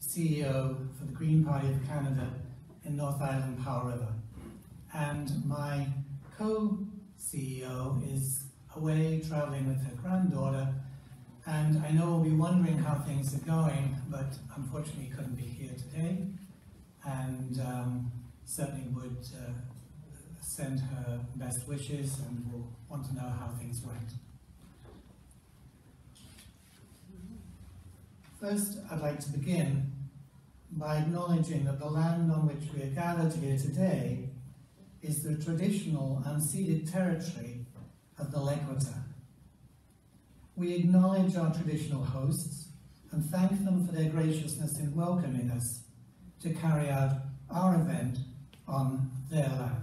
CEO for the Green Party of Canada in North Island Powell River. And my co-CEO is away traveling with her granddaughter, and I know we'll be wondering how things are going, but unfortunately couldn't be here today, and certainly would send her best wishes and will want to know how things went. First, I'd like to begin by acknowledging that the land on which we are gathered here today is the traditional unceded territory of the Lakota. We acknowledge our traditional hosts and thank them for their graciousness in welcoming us to carry out our event on their land.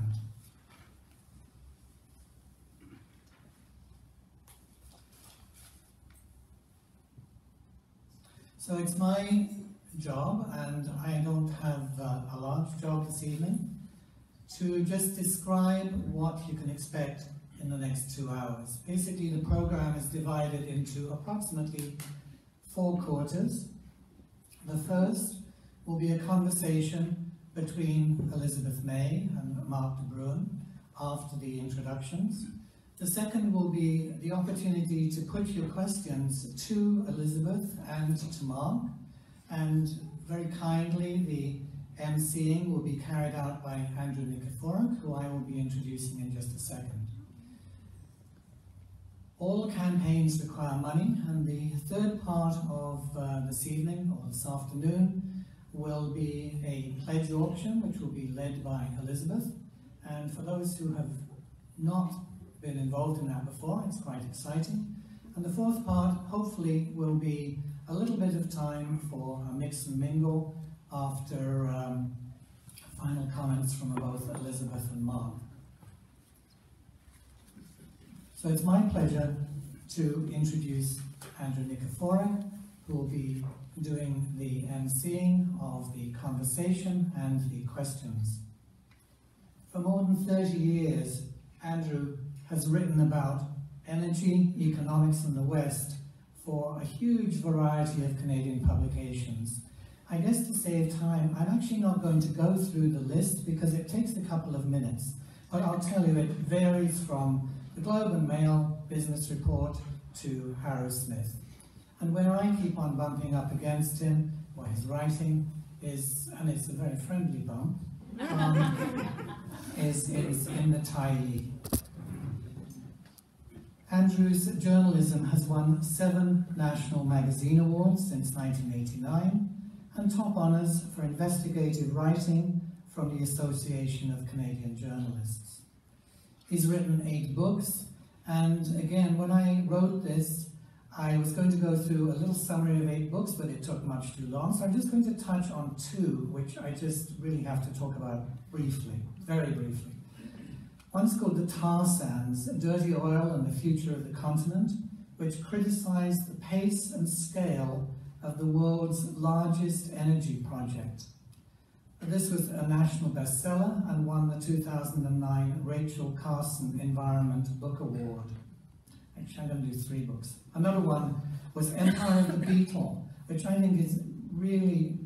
So it's my job, and I don't have a large job this evening, to just describe what you can expect in the next 2 hours. Basically, the program is divided into approximately 4 quarters. The first will be a conversation between Elizabeth May and Mark de Bruin after the introductions. The second will be the opportunity to put your questions to Elizabeth and to Mark, and very kindly the emceeing will be carried out by Andrew Nikiforuk, who I will be introducing in just a second. All campaigns require money, and the third part of this evening, or this afternoon, will be a pledge auction, which will be led by Elizabeth. And for those who have not been involved in that before, it's quite exciting. And the fourth part, hopefully, will be a little bit of time for a mix and mingle after final comments from both Elizabeth and Mark. So it's my pleasure to introduce Andrew Nikiforuk, who will be doing the emceeing of the conversation and the questions. For more than 30 years, Andrew has written about energy, economics in the West for a huge variety of Canadian publications. I guess to save time, I'm actually not going to go through the list because it takes a couple of minutes. But I'll tell you, it varies from the Globe and Mail Business Report to Harrow Smith. And where I keep on bumping up against him, or his writing, is, and it's a very friendly bump, is in the Tyee. Andrew's journalism has won 7 national magazine awards since 1989, and top honours for investigative writing from the Association of Canadian Journalists. He's written 8 books, and again, when I wrote this, I was going to go through a little summary of 8 books, but it took much too long, so I'm just going to touch on 2, which I just really have to talk about briefly, very briefly. One's called The Tar Sands, Dirty Oil and the Future of the Continent, which criticised the pace and scale of the world's largest energy project. This was a national bestseller and won the 2009 Rachel Carson Environment Book Award. Actually, I'm going to do 3 books. Another one was Empire of the Beetle, which I think is really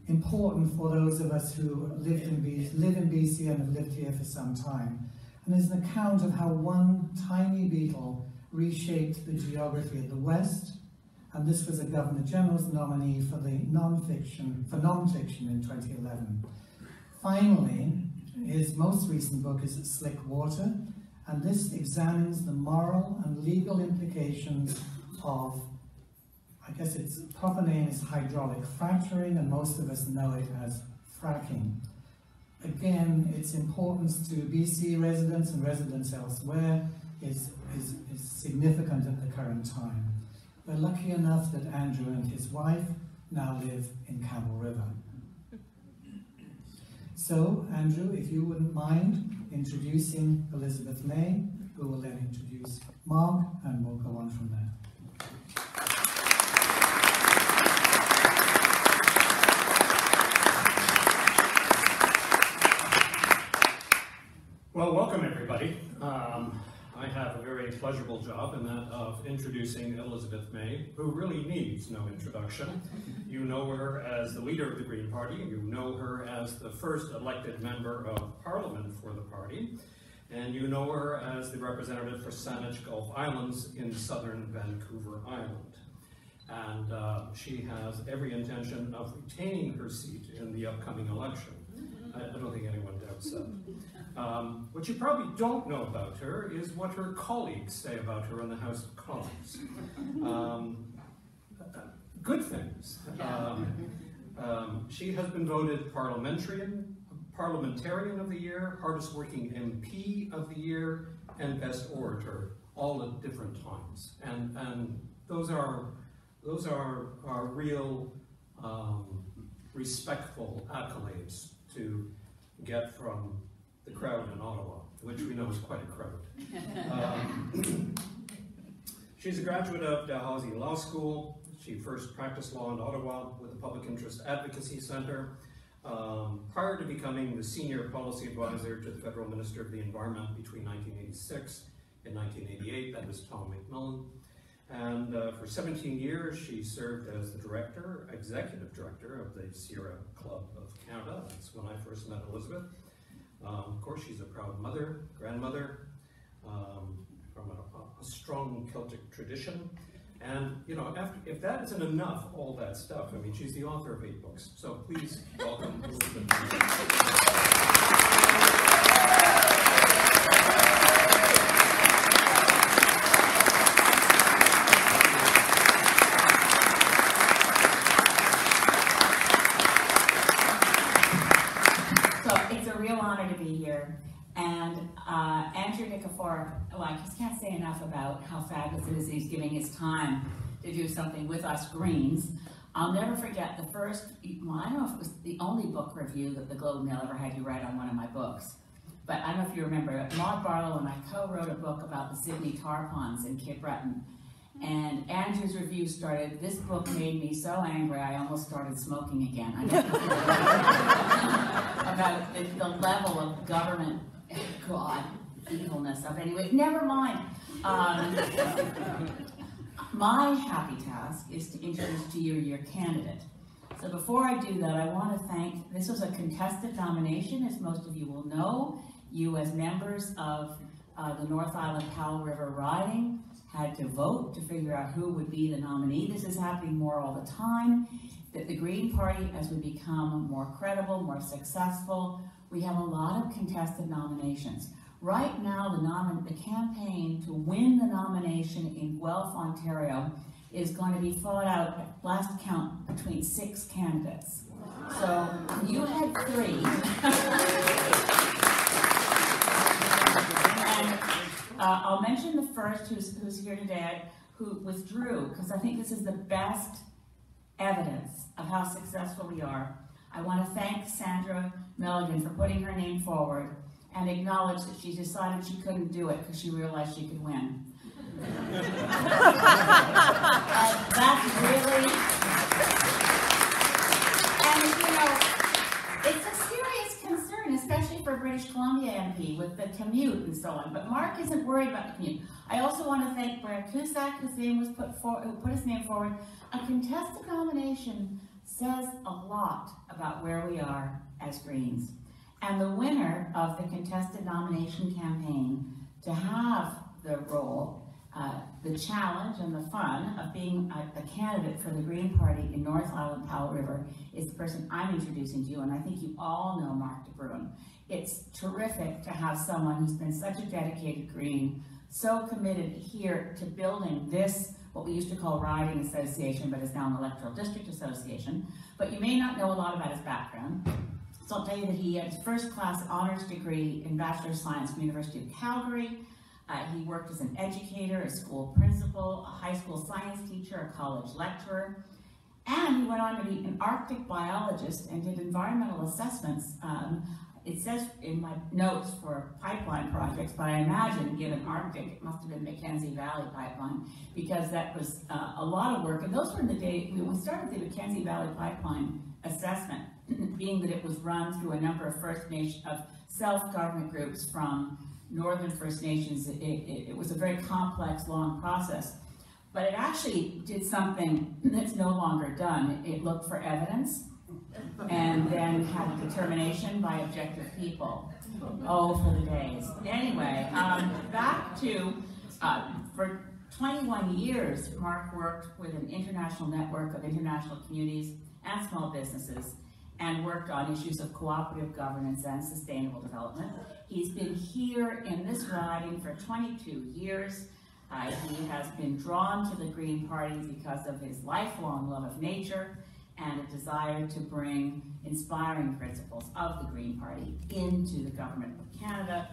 important for those of us who live in BC and have lived here for some time. And there's an account of how one tiny beetle reshaped the geography of the West, and this was a Governor General's nominee for the non-fiction in 2011. Finally, his most recent book is Slick Water, and this examines the moral and legal implications of, I guess its proper name is hydraulic fracturing, and most of us know it as fracking. Again, its importance to BC residents and residents elsewhere is significant at the current time. We're lucky enough that Andrew and his wife now live in Campbell River. So, Andrew, if you wouldn't mind introducing Elizabeth May, who will then introduce Mark, and we'll go on from there. Well, welcome everybody. I have a very pleasurable job in that of introducing Elizabeth May, who really needs no introduction. You know her as the leader of the Green Party, you know her as the first elected member of Parliament for the party, and you know her as the representative for Saanich Gulf Islands in southern Vancouver Island. And she has every intention of retaining her seat in the upcoming election. I don't think anyone doubts that. What you probably don't know about her is what her colleagues say about her in the House of Commons. Good things. She has been voted Parliamentarian of the Year, Hardest Working MP of the Year, and Best Orator, all at different times. And those are real respectful accolades to get from the crowd in Ottawa, which we know is quite a crowd. She's a graduate of Dalhousie Law School. She first practiced law in Ottawa with the Public Interest Advocacy Centre. Prior to becoming the Senior Policy Advisor to the Federal Minister of the Environment between 1986 and 1988, that is Tom McMillan. And for 17 years, she served as the executive director of the Sierra Club of Canada. That's when I first met Elizabeth. Of course, she's a proud mother, grandmother, from a strong Celtic tradition. And, you know, if that isn't enough, all that stuff, I mean, she's the author of 8 books. So please welcome Elizabeth. Andrew Nikifor, well, I just can't say enough about how fabulous it is he's giving his time to do something with us Greens. I'll never forget the first, well, I don't know if it was the only book review that the Globe and Mail ever had you write on one of my books, but I don't know if you remember, Maud Barlow and I co-wrote a book about the Sydney tar ponds in Cape Breton. And Andrew's review started, "This book made me so angry I almost started smoking again." I don't know about the level of government, God, evilness of anyway. Never mind. My happy task is to introduce to you your candidate. So before I do that, I want to thank, this was a contested nomination, as most of you will know. You as members of the North Island Powell River riding had to vote to figure out who would be the nominee. This is happening more all the time, that the Green Party, as we become more credible, more successful, we have a lot of contested nominations. Right now, the campaign to win the nomination in Guelph, Ontario is going to be fought out at last count between 6 candidates. So you had 3. And I'll mention the first who's here today, who withdrew, because I think this is the best evidence of how successful we are. I want to thank Sandra Milligan for putting her name forward and acknowledge that she decided she couldn't do it because she realized she could win. That's really, and you know, it's a serious concern, especially for British Columbia MP with the commute and so on. But Mark isn't worried about the commute. I also want to thank Brad Cusack, whose name was who put his name forward. A contested nomination says a lot about where we are as Greens. And the winner of the contested nomination campaign to have the role, the challenge and the fun of being a candidate for the Green Party in North Island Powell River is the person I'm introducing to you, and I think you all know Mark de Bruin. It's terrific to have someone who's been such a dedicated Green, so committed here to building this, what we used to call riding association, but is now an electoral district association. But you may not know a lot about his background. So I'll tell you that he had his first-class honors degree in Bachelor of Science from the University of Calgary. He worked as an educator, a school principal, a high school science teacher, a college lecturer, and he went on to be an Arctic biologist and did environmental assessments. It says in my notes for pipeline projects, but I imagine given Arctic, it must have been Mackenzie Valley Pipeline, because that was a lot of work. And those were in the day, when we started the Mackenzie Valley Pipeline assessment, being that it was run through a number of First Nation, of self-government groups from Northern First Nations, it was a very complex, long process. But it actually did something that's no longer done. It looked for evidence and then had a determination by objective people. Oh, for the days. Anyway, back to, for 21 years, Mark worked with an international network of international communities and small businesses and worked on issues of cooperative governance and sustainable development. He's been here in this riding for 22 years. He has been drawn to the Green Party because of his lifelong love of nature and a desire to bring inspiring principles of the Green Party into the government of Canada.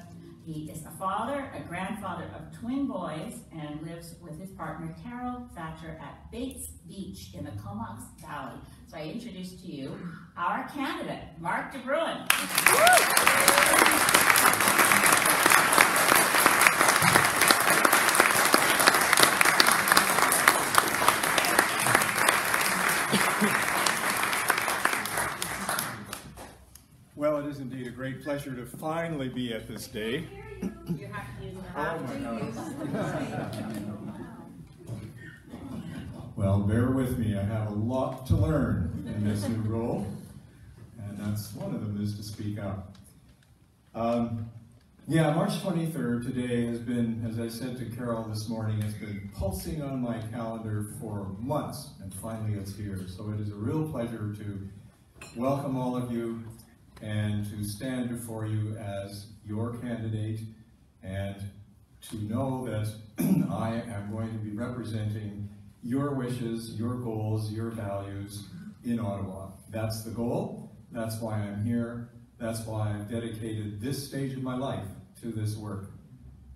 He is a father, a grandfather of twin boys, and lives with his partner, Carol Thatcher, at Bates Beach in the Comox Valley. So I introduce to you our candidate, Mark de Bruin. Well, it is indeed a great pleasure to finally be at this day. You have to use the Oh my God. Well, bear with me. I have a lot to learn in this new role, and that's one of them is to speak up. Yeah, March 23rd today has been, as I said to Carol this morning, has been pulsing on my calendar for months, and finally it's here. So it is a real pleasure to welcome all of you and to stand before you as your candidate and to know that I am going to be representing your wishes, your goals, your values in Ottawa. That's the goal. That's why I'm here. That's why I've dedicated this stage of my life to this work.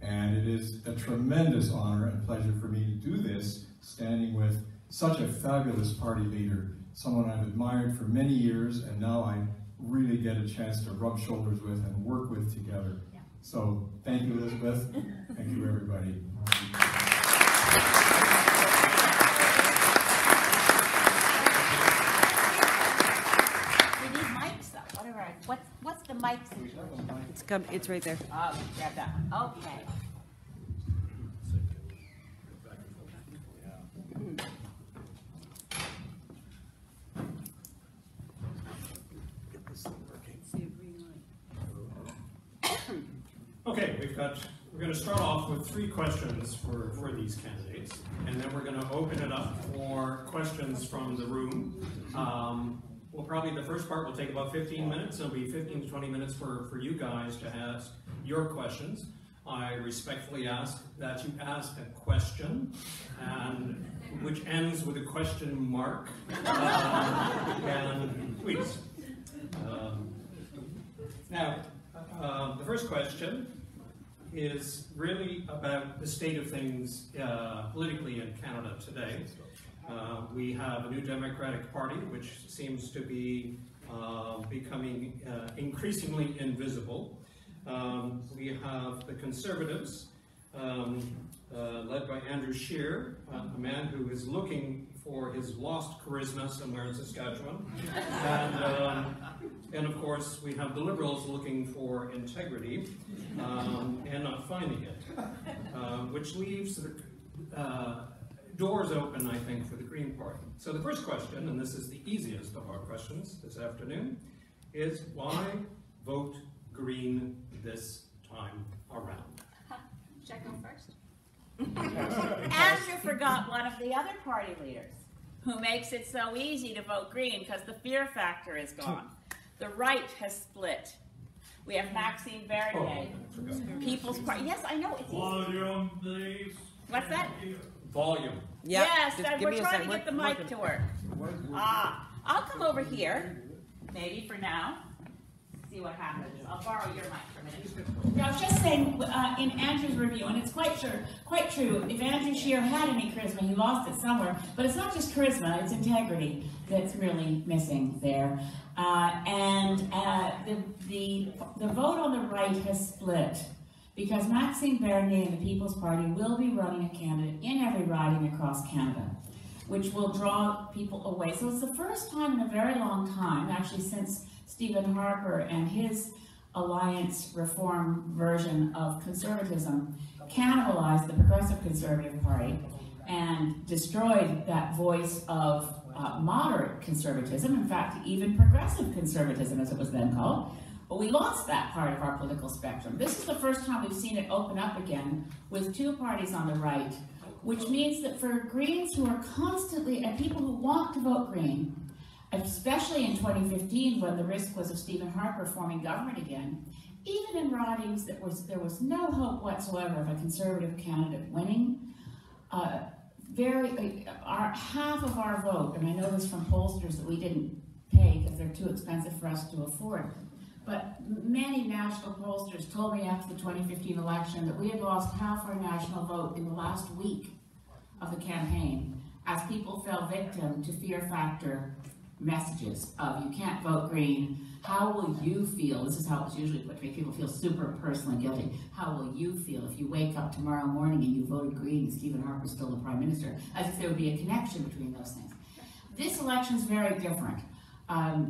And it is a tremendous honor and pleasure for me to do this, standing with such a fabulous party leader, someone I've admired for many years, and now I really get a chance to rub shoulders with and work with together. Yeah. So thank you, Elizabeth. Thank you, everybody. We need mics, though. Whatever. What's the mic situation? It's right there. Oh, grab that one. Okay. Okay, we're going to start off with 3 questions for these candidates, and then we're going to open it up for questions from the room. Well, probably the first part will take about 15 minutes. It'll be 15 to 20 minutes for you guys to ask your questions. I respectfully ask that you ask a question, and which ends with a question mark. And please. Now, the first question is really about the state of things politically in Canada today. We have a new Democratic Party, which seems to be becoming increasingly invisible. We have the Conservatives, led by Andrew Scheer, a man who is looking for his lost charisma somewhere in Saskatchewan. And of course, we have the Liberals looking for integrity and not finding it, which leaves doors open, I think, for the Green Party. So the first question, and this is the easiest of our questions this afternoon, is why vote Green this time around? Should I go first? Andrew forgot one of the other party leaders who makes it so easy to vote Green because the fear factor is gone. The right has split. We have Maxime Bernier, People's Party. Yes, I know. It's Volume, please. What's that? Volume. Yep. Yes, Just give we're me a trying sec. to get the mic to work. I'll come over here, maybe for now. See what happens. I'll borrow your mic for a minute. Now, I was just saying, in Andrew's review, and it's quite true, if Andrew Scheer had any charisma, he lost it somewhere. But it's not just charisma, it's integrity that's really missing there. The vote on the right has split because Maxime Bernier and the People's Party will be running a candidate in every riding across Canada, which will draw people away. So it's the first time in a very long time, actually since Stephen Harper and his alliance reform version of conservatism cannibalized the Progressive Conservative Party and destroyed that voice of moderate conservatism, in fact, even progressive conservatism, as it was then called. But we lost that part of our political spectrum. This is the first time we've seen it open up again with two parties on the right, which means that for Greens who are constantly, and people who want to vote Green, especially in 2015 when the risk was of Stephen Harper forming government again, even in ridings that there was no hope whatsoever of a Conservative candidate winning, half of our vote, and I know this from pollsters that we didn't pay because they're too expensive for us to afford, but many national pollsters told me after the 2015 election that we had lost half our national vote in the last week of the campaign as people fell victim to fear factor messages of you can't vote Green, how will you feel? This is how it's usually put to me. People feel super personally guilty. How will you feel if you wake up tomorrow morning and you voted Green and Stephen Harper's still the Prime Minister? As if there would be a connection between those things. This election is very different.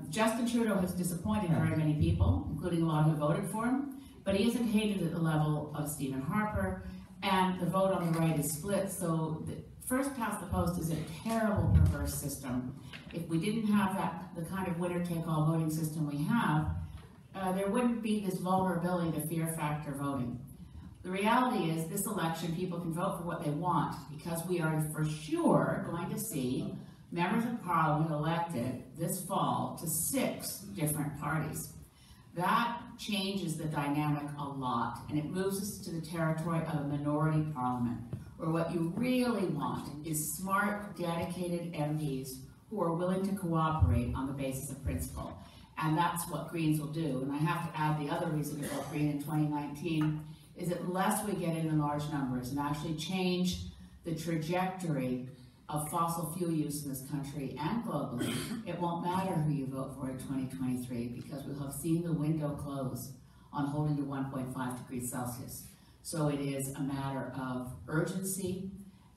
Justin Trudeau has disappointed very many people, including a lot who voted for him, but he isn't hated at the level of Stephen Harper, and the vote on the right is split, so the first past the post is a terrible, perverse system. If we didn't have the kind of winner-take-all voting system we have, there wouldn't be this vulnerability to fear factor voting. The reality is, this election, people can vote for what they want, because we are for sure going to see members of Parliament elected this fall to 6 different parties. That changes the dynamic a lot, and it moves us to the territory of a minority parliament, where what you really want is smart, dedicated MPs who are willing to cooperate on the basis of principle. And that's what Greens will do. And I have to add the other reason to vote Green in 2019 is that unless we get in large numbers and actually change the trajectory of fossil fuel use in this country and globally, it won't matter who you vote for in 2023 because we'll have seen the window close on holding to 1.5 degrees Celsius. So it is a matter of urgency,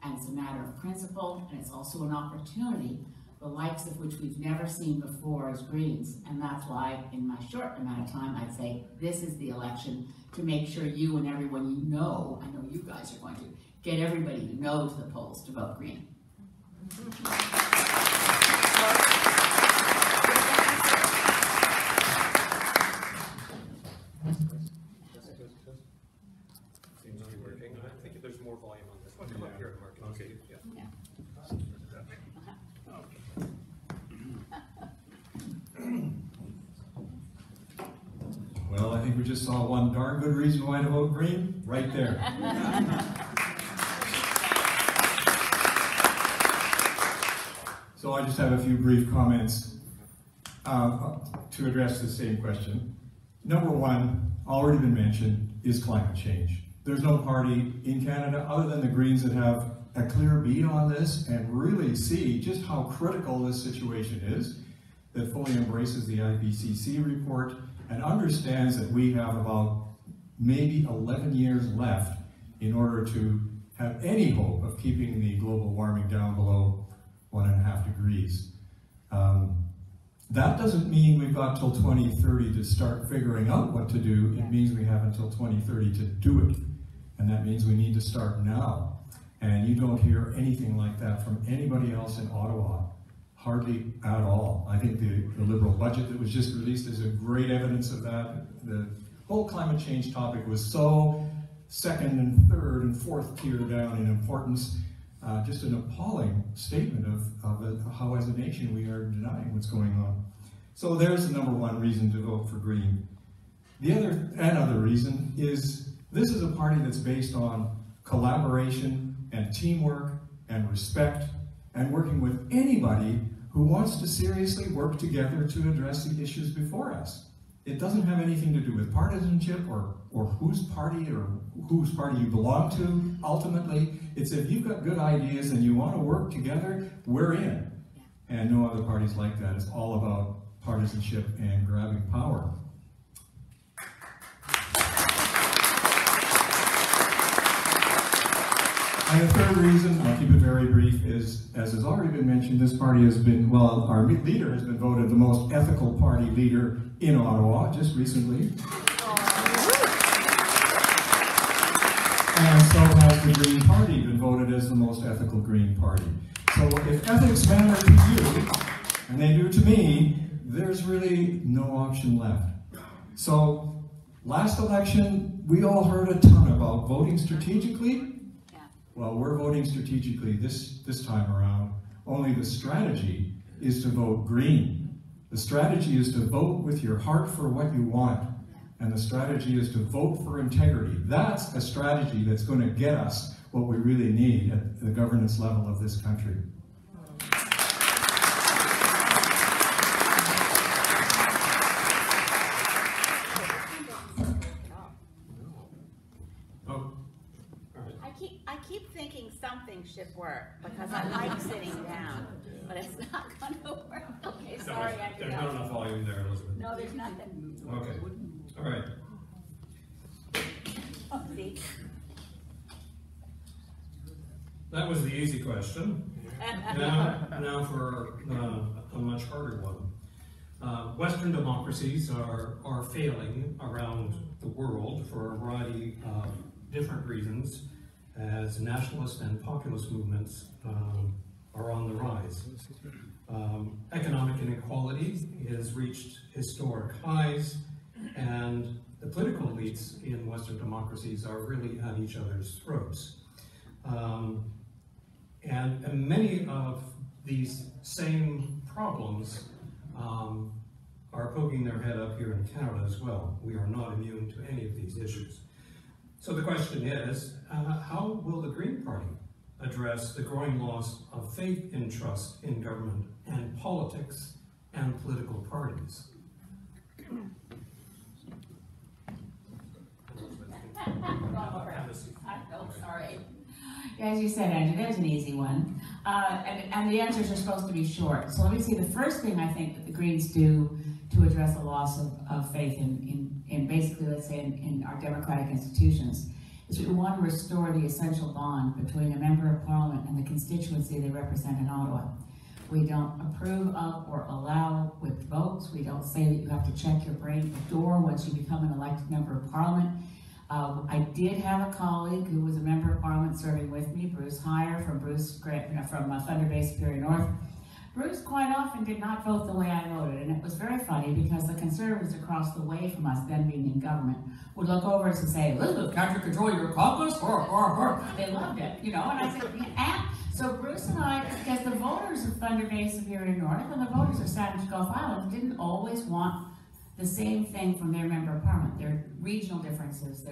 and it's a matter of principle, and it's also an opportunity, the likes of which we've never seen before as Greens. And that's why, in my short amount of time, I'd say this is the election to make sure you and everyone you know, I know you guys are going to, get everybody you know to the polls to vote Green. Seems to be working. I think there's more volume on this one. Come up here, Mark. Okay. Yeah. Well, I think we just saw one darn good reason why to vote Green, right there. So I just have a few brief comments to address the same question. Number one, already been mentioned, is climate change. There's no party in Canada other than the Greens that have a clear beat on this and really see just how critical this situation is, that fully embraces the IPCC report and understands that we have about maybe 11 years left in order to have any hope of keeping the global warming down below 1.5 degrees. That doesn't mean we've got till 2030 to start figuring out what to do. It means we have until 2030 to do it. And that means we need to start now. And you don't hear anything like that from anybody else in Ottawa. Hardly at all. I think the Liberal budget that was just released is a great evidence of that. The whole climate change topic was so second and third and fourth tier down in importance. Just an appalling statement of how as a nation we are denying what's going on. So there's the number one reason to vote for Green. The other reason is this is a party that's based on collaboration and teamwork and respect and working with anybody who wants to seriously work together to address the issues before us. It doesn't have anything to do with partisanship or whose party you belong to. Ultimately, it's if you've got good ideas and you want to work together, we're in. And no other parties like that. It's all about partisanship and grabbing power. And the third reason, I'll keep it very brief, is, as has already been mentioned, this party has been, well, our leader has been voted the most ethical party leader in Ottawa just recently. And so has the Green Party been voted as the most ethical Green Party. So if ethics matter to you, and they do to me, there's really no option left. So last election, we all heard a ton about voting strategically. Well, we're voting strategically this time around. Only the strategy is to vote green. The strategy is to vote with your heart for what you want. And the strategy is to vote for integrity. That's a strategy that's going to get us what we really need at the governance level of this country. I keep thinking something should work because I like sitting down, but it's not going to work. Okay, sorry, There's not enough volume there, Elizabeth. No, there's nothing. Okay, all right. Oh, see? That was the easy question. Now for a much harder one. Western democracies are failing around the world for a variety of different reasons, as nationalist and populist movements are on the rise. Economic inequality has reached historic highs, and the political elites in Western democracies are really at each other's throats. And many of these same problems are poking their head up here in Canada as well. We are not immune to any of these issues. So the question is, how will the Green Party address the growing loss of faith and trust in government and politics and political parties? Sorry. As you said, Andrew, there's an easy one. And the answers are supposed to be short. So let me see, the first thing I think that the Greens do to address the loss of faith in basically, let's say, in our democratic institutions, is we want to restore the essential bond between a member of parliament and the constituency they represent in Ottawa. We don't approve of or allow with votes. We don't say that you have to check your brain at the door once you become an elected member of parliament. I did have a colleague who was a member of parliament serving with me, Bruce Heyer from Thunder Bay Superior North. Bruce quite often did not vote the way I voted, and it was very funny because the Conservatives across the way from us, then being in government, would look over us and say, "Elizabeth, can't you control your caucus?" They loved it, you know, and I said, yeah. So Bruce and I, as the voters of Thunder Bay Superior North and the voters of Sandwich Gulf Islands, didn't always want the same thing from their member of parliament. There are regional differences.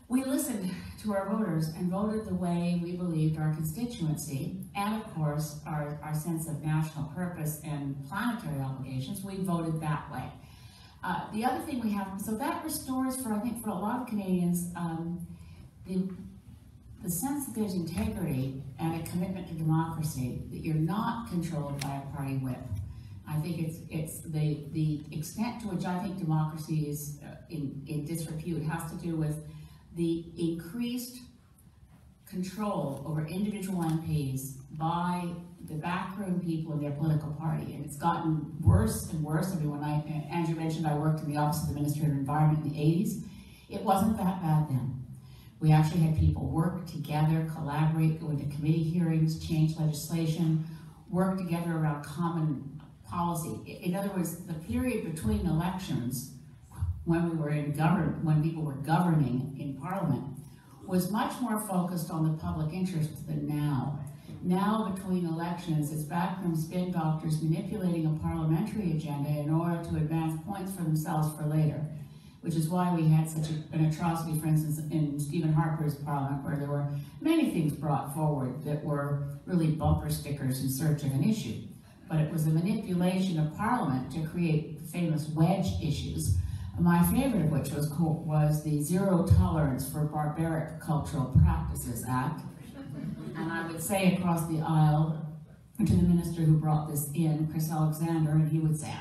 We listened to our voters and voted the way we believed our constituency, and of course our sense of national purpose and planetary obligations, we voted that way. The other thing we have, so that restores I think for a lot of Canadians, the sense that there's integrity and a commitment to democracy, that you're not controlled by a party whip. I think it's the extent to which I think democracy is in disrepute has to do with the increased control over individual MPs by the backroom people in their political party, and it's gotten worse and worse. I mean, when Andrew mentioned I worked in the Office of the Minister of Environment in the 80s, it wasn't that bad then. We actually had people work together, collaborate, go into committee hearings, change legislation, work together around common policy. In other words, the period between elections when we were in government, when people were governing in Parliament, was much more focused on the public interest than now. Now, between elections, it's backroom spin doctors manipulating a parliamentary agenda in order to advance points for themselves for later, which is why we had such an atrocity, for instance, in Stephen Harper's Parliament, where there were many things brought forward that were really bumper stickers in search of an issue. But it was a manipulation of Parliament to create famous wedge issues, my favorite of which was the Zero Tolerance for Barbaric Cultural Practices Act. And I would say across the aisle to the minister who brought this in, Chris Alexander, and he would say,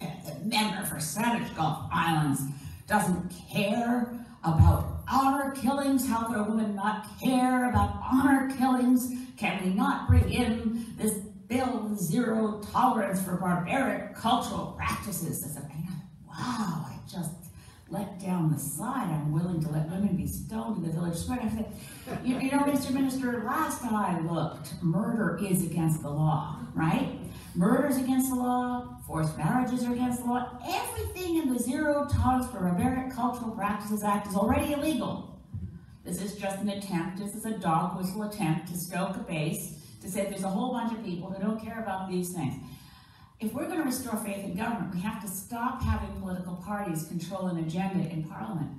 the member for Sandwich Gulf Islands doesn't care about honor killings. How could a woman not care about honor killings? Can we not bring in this bill, Zero Tolerance for Barbaric Cultural Practices? Wow, let down the side, I'm willing to let women be stoned in the village square. I said, you know, Mr. Minister, last time I looked, murder is against the law, right? Murder is against the law, forced marriages are against the law. Everything in the Zero Tolerance for Barbaric Cultural Practices Act is already illegal. This is just an attempt, this is a dog whistle attempt to stoke a base, to say there's a whole bunch of people who don't care about these things. If we're going to restore faith in government, we have to stop having political parties control an agenda in Parliament.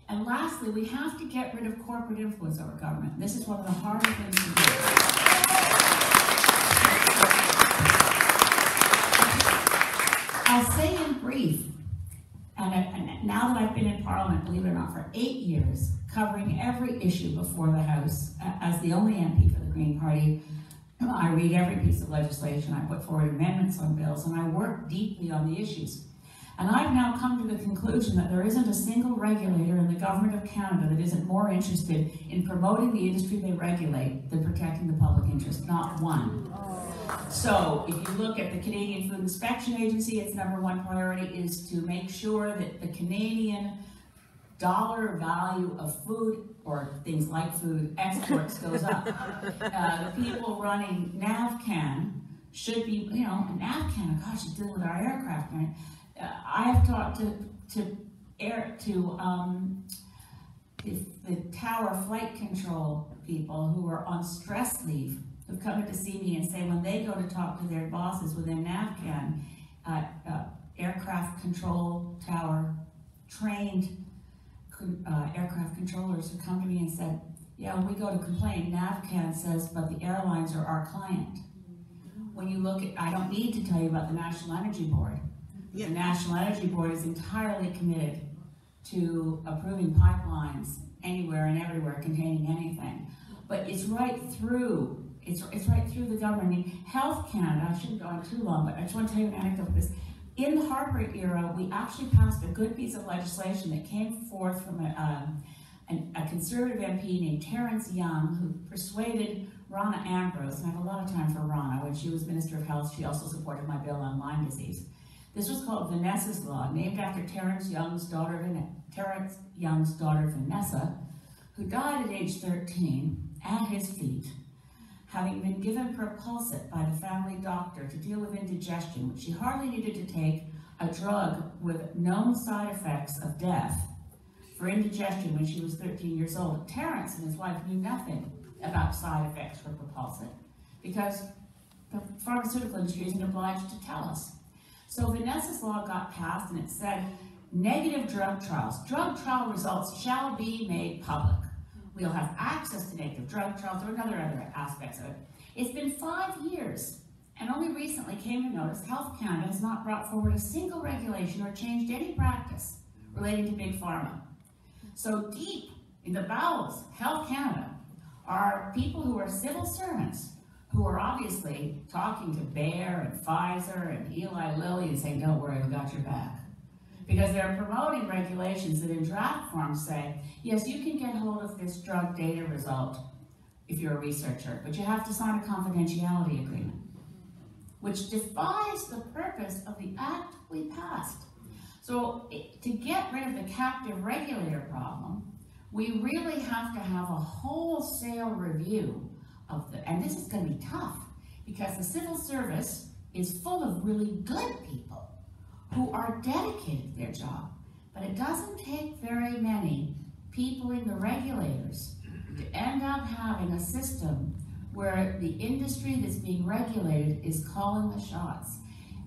And lastly, we have to get rid of corporate influence over government. This is one of the harder things to do. I'll say in brief, and now that I've been in Parliament, believe it or not, for 8 years, covering every issue before the House, as the only MP for the Green Party, I read every piece of legislation, I put forward amendments on bills, and I work deeply on the issues. And I've now come to the conclusion that there isn't a single regulator in the Government of Canada that isn't more interested in promoting the industry they regulate than protecting the public interest, not one. So if you look at the Canadian Food Inspection Agency, its #1 priority is to make sure that the Canadian dollar value of food, or things like food, exports goes up. The people running NAVCAN should be, you know, NAVCAN, gosh, it's dealing with our aircraft, right? I have talked to the tower flight control people who are on stress leave, who've come in to see me and say when they go to talk to their bosses within NAVCAN, aircraft control tower trained aircraft controllers who come to me and said, yeah, when we go to complain, NAVCAN says, but the airlines are our client. When you look at, I don't need to tell you about the National Energy Board. The National Energy Board is entirely committed to approving pipelines anywhere and everywhere containing anything. But it's right through, it's right through the government. I mean, Health Canada, I shouldn't go on too long, but I just want to tell you an anecdote of this. In the Harper era, we actually passed a good piece of legislation that came forth from a conservative MP named Terrence Young, who persuaded Ronna Ambrose, and I have a lot of time for Ronna. When she was Minister of Health, she also supported my bill on Lyme disease. This was called Vanessa's Law, named after Terrence Young's daughter Vanessa, who died at age 13 at his feet, having been given Propulsit by the family doctor to deal with indigestion, which she hardly needed to take, a drug with known side effects of death for indigestion when she was 13 years old. Terrence and his wife knew nothing about side effects for Propulsit because the pharmaceutical industry isn't obliged to tell us. So Vanessa's Law got passed and it said, negative drug trials. Drug trial results shall be made public. We'll have access to negative drug trials. There are other aspects of it. It's been 5 years, and only recently came to notice Health Canada has not brought forward a single regulation or changed any practice relating to Big Pharma. So deep in the bowels, Health Canada are people who are civil servants who are obviously talking to Bayer and Pfizer and Eli Lilly and saying, don't worry, we got your back. Because they're promoting regulations that in draft form say, yes, you can get hold of this drug data result if you're a researcher, but you have to sign a confidentiality agreement, which defies the purpose of the act we passed. So to get rid of the captive regulator problem, we really have to have a wholesale review of and this is going to be tough, because the civil service is full of really good people who are dedicated to their job. But it doesn't take very many people in the regulators to end up having a system where the industry that's being regulated is calling the shots.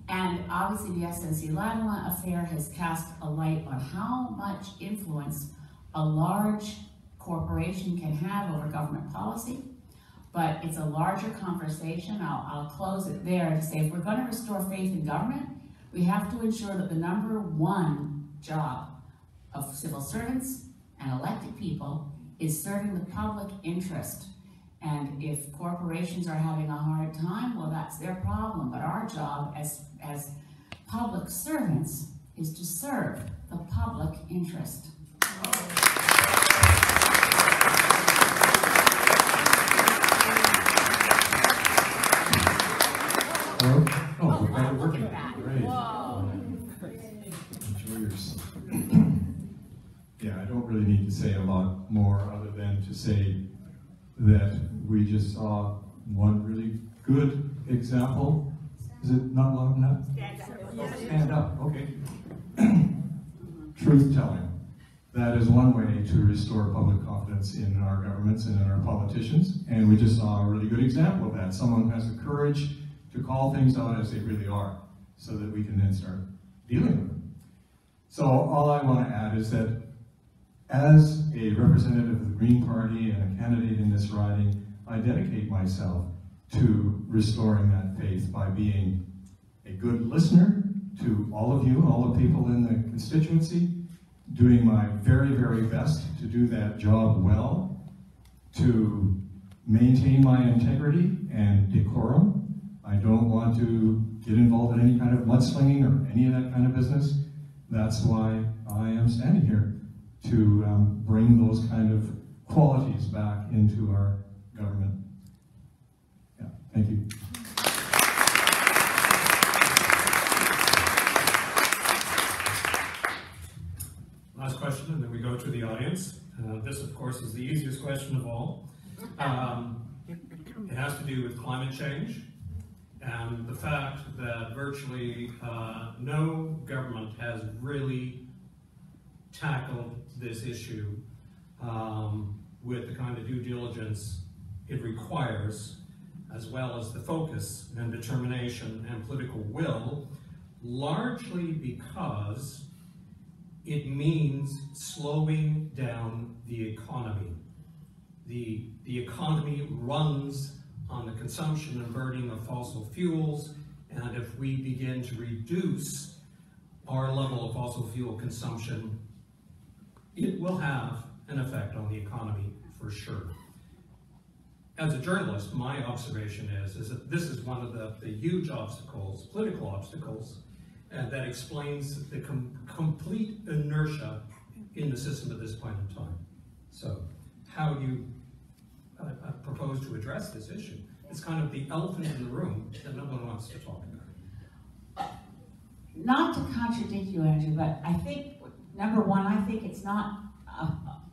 And obviously the SNC-Lavalin affair has cast a light on how much influence a large corporation can have over government policy. But it's a larger conversation. I'll close it there to say if we're going to restore faith in government, we have to ensure that the #1 job of civil servants and elected people is serving the public interest. And if corporations are having a hard time, well, that's their problem. But our job as public servants is to serve the public interest. Oh, we're working. Great. Whoa. Enjoy yourself. that we just saw one really good example. Is it not loud enough? Stand up, okay. Truth-telling. That is one way to restore public confidence in our governments and in our politicians, and we just saw a really good example of that. Someone has the courage to call things out as they really are, so that we can then start dealing with them. So all I want to add is that as a representative of the Green Party and a candidate in this riding, I dedicate myself to restoring that faith by being a good listener to all of you, all the people in the constituency, doing my very, very best to do that job well, to maintain my integrity and decorum. I don't want to get involved in any kind of mudslinging or any of that kind of business. That's why I am standing here, to bring those kind of qualities back into our government. Yeah, thank you. Last question, and then we go to the audience. This, of course, is the easiest question of all. It has to do with climate change and the fact that virtually no government has really tackled this issue with the kind of due diligence it requires, as well as the focus and determination and political will, largely because it means slowing down the economy. The economy runs on the consumption and burning of fossil fuels, and if we begin to reduce our level of fossil fuel consumption, it will have an effect on the economy for sure. As a journalist, my observation is that this is one of the huge obstacles, political obstacles, that explains the complete inertia in the system at this point in time. So, how do you propose to address this issue? It's kind of the elephant in the room that no one wants to talk about. Not to contradict you, Andrew, but I think, number one, I think it's not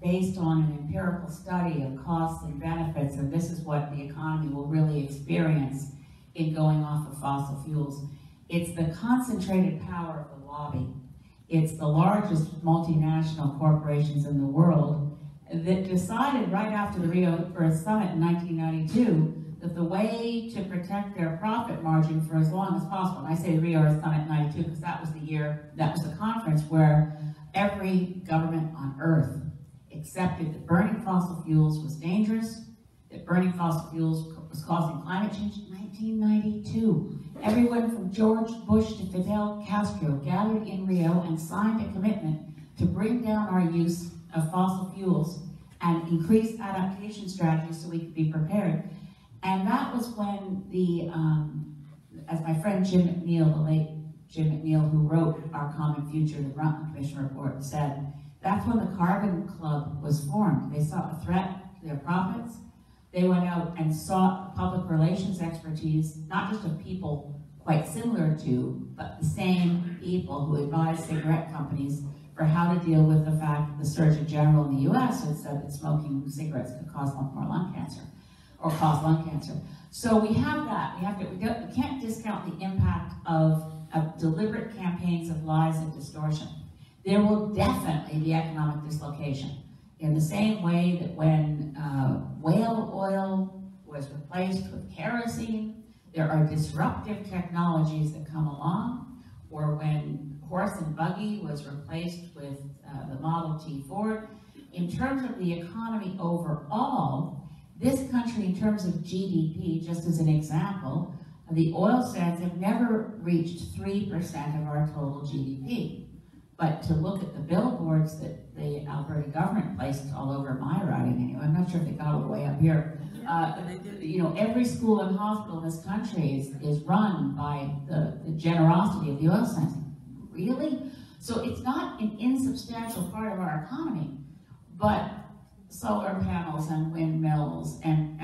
based on an empirical study of costs and benefits, and this is what the economy will really experience in going off of fossil fuels. It's the concentrated power of the lobby. It's the largest multinational corporations in the world that decided right after the Rio Earth Summit in 1992 that the way to protect their profit margin for as long as possible, and I say the Rio Earth Summit 92 because that was the year, that was the conference where every government on Earth accepted that burning fossil fuels was dangerous, that burning fossil fuels was causing climate change in 1992. Everyone from George Bush to Fidel Castro gathered in Rio and signed a commitment to bring down our use of fossil fuels and increase adaptation strategies so we could be prepared. And that was when the, as my friend Jim McNeil, the late Jim McNeil, who wrote Our Common Future, the Brundtland Commission report, said, that's when the Carbon Club was formed. They saw a threat to their profits. They went out and sought public relations expertise, not just of people quite similar to, but the same people who advised cigarette companies for how to deal with the fact that the Surgeon General in the US had said that smoking cigarettes could cause more lung cancer, or cause lung cancer. So we have that. We can't discount the impact of deliberate campaigns of lies and distortion. There will definitely be economic dislocation. In the same way that when whale oil was replaced with kerosene, there are disruptive technologies that come along, or when horse and buggy was replaced with the Model T Ford. In terms of the economy overall, this country, in terms of GDP, just as an example, the oil sands have never reached 3% of our total GDP. But to look at the billboards that the Alberta government placed all over my riding anyway, I'm not sure if they got all the way up here. You know, every school and hospital in this country is run by the generosity of the oil sands. Really? So it's not an insubstantial part of our economy, but solar panels and windmills and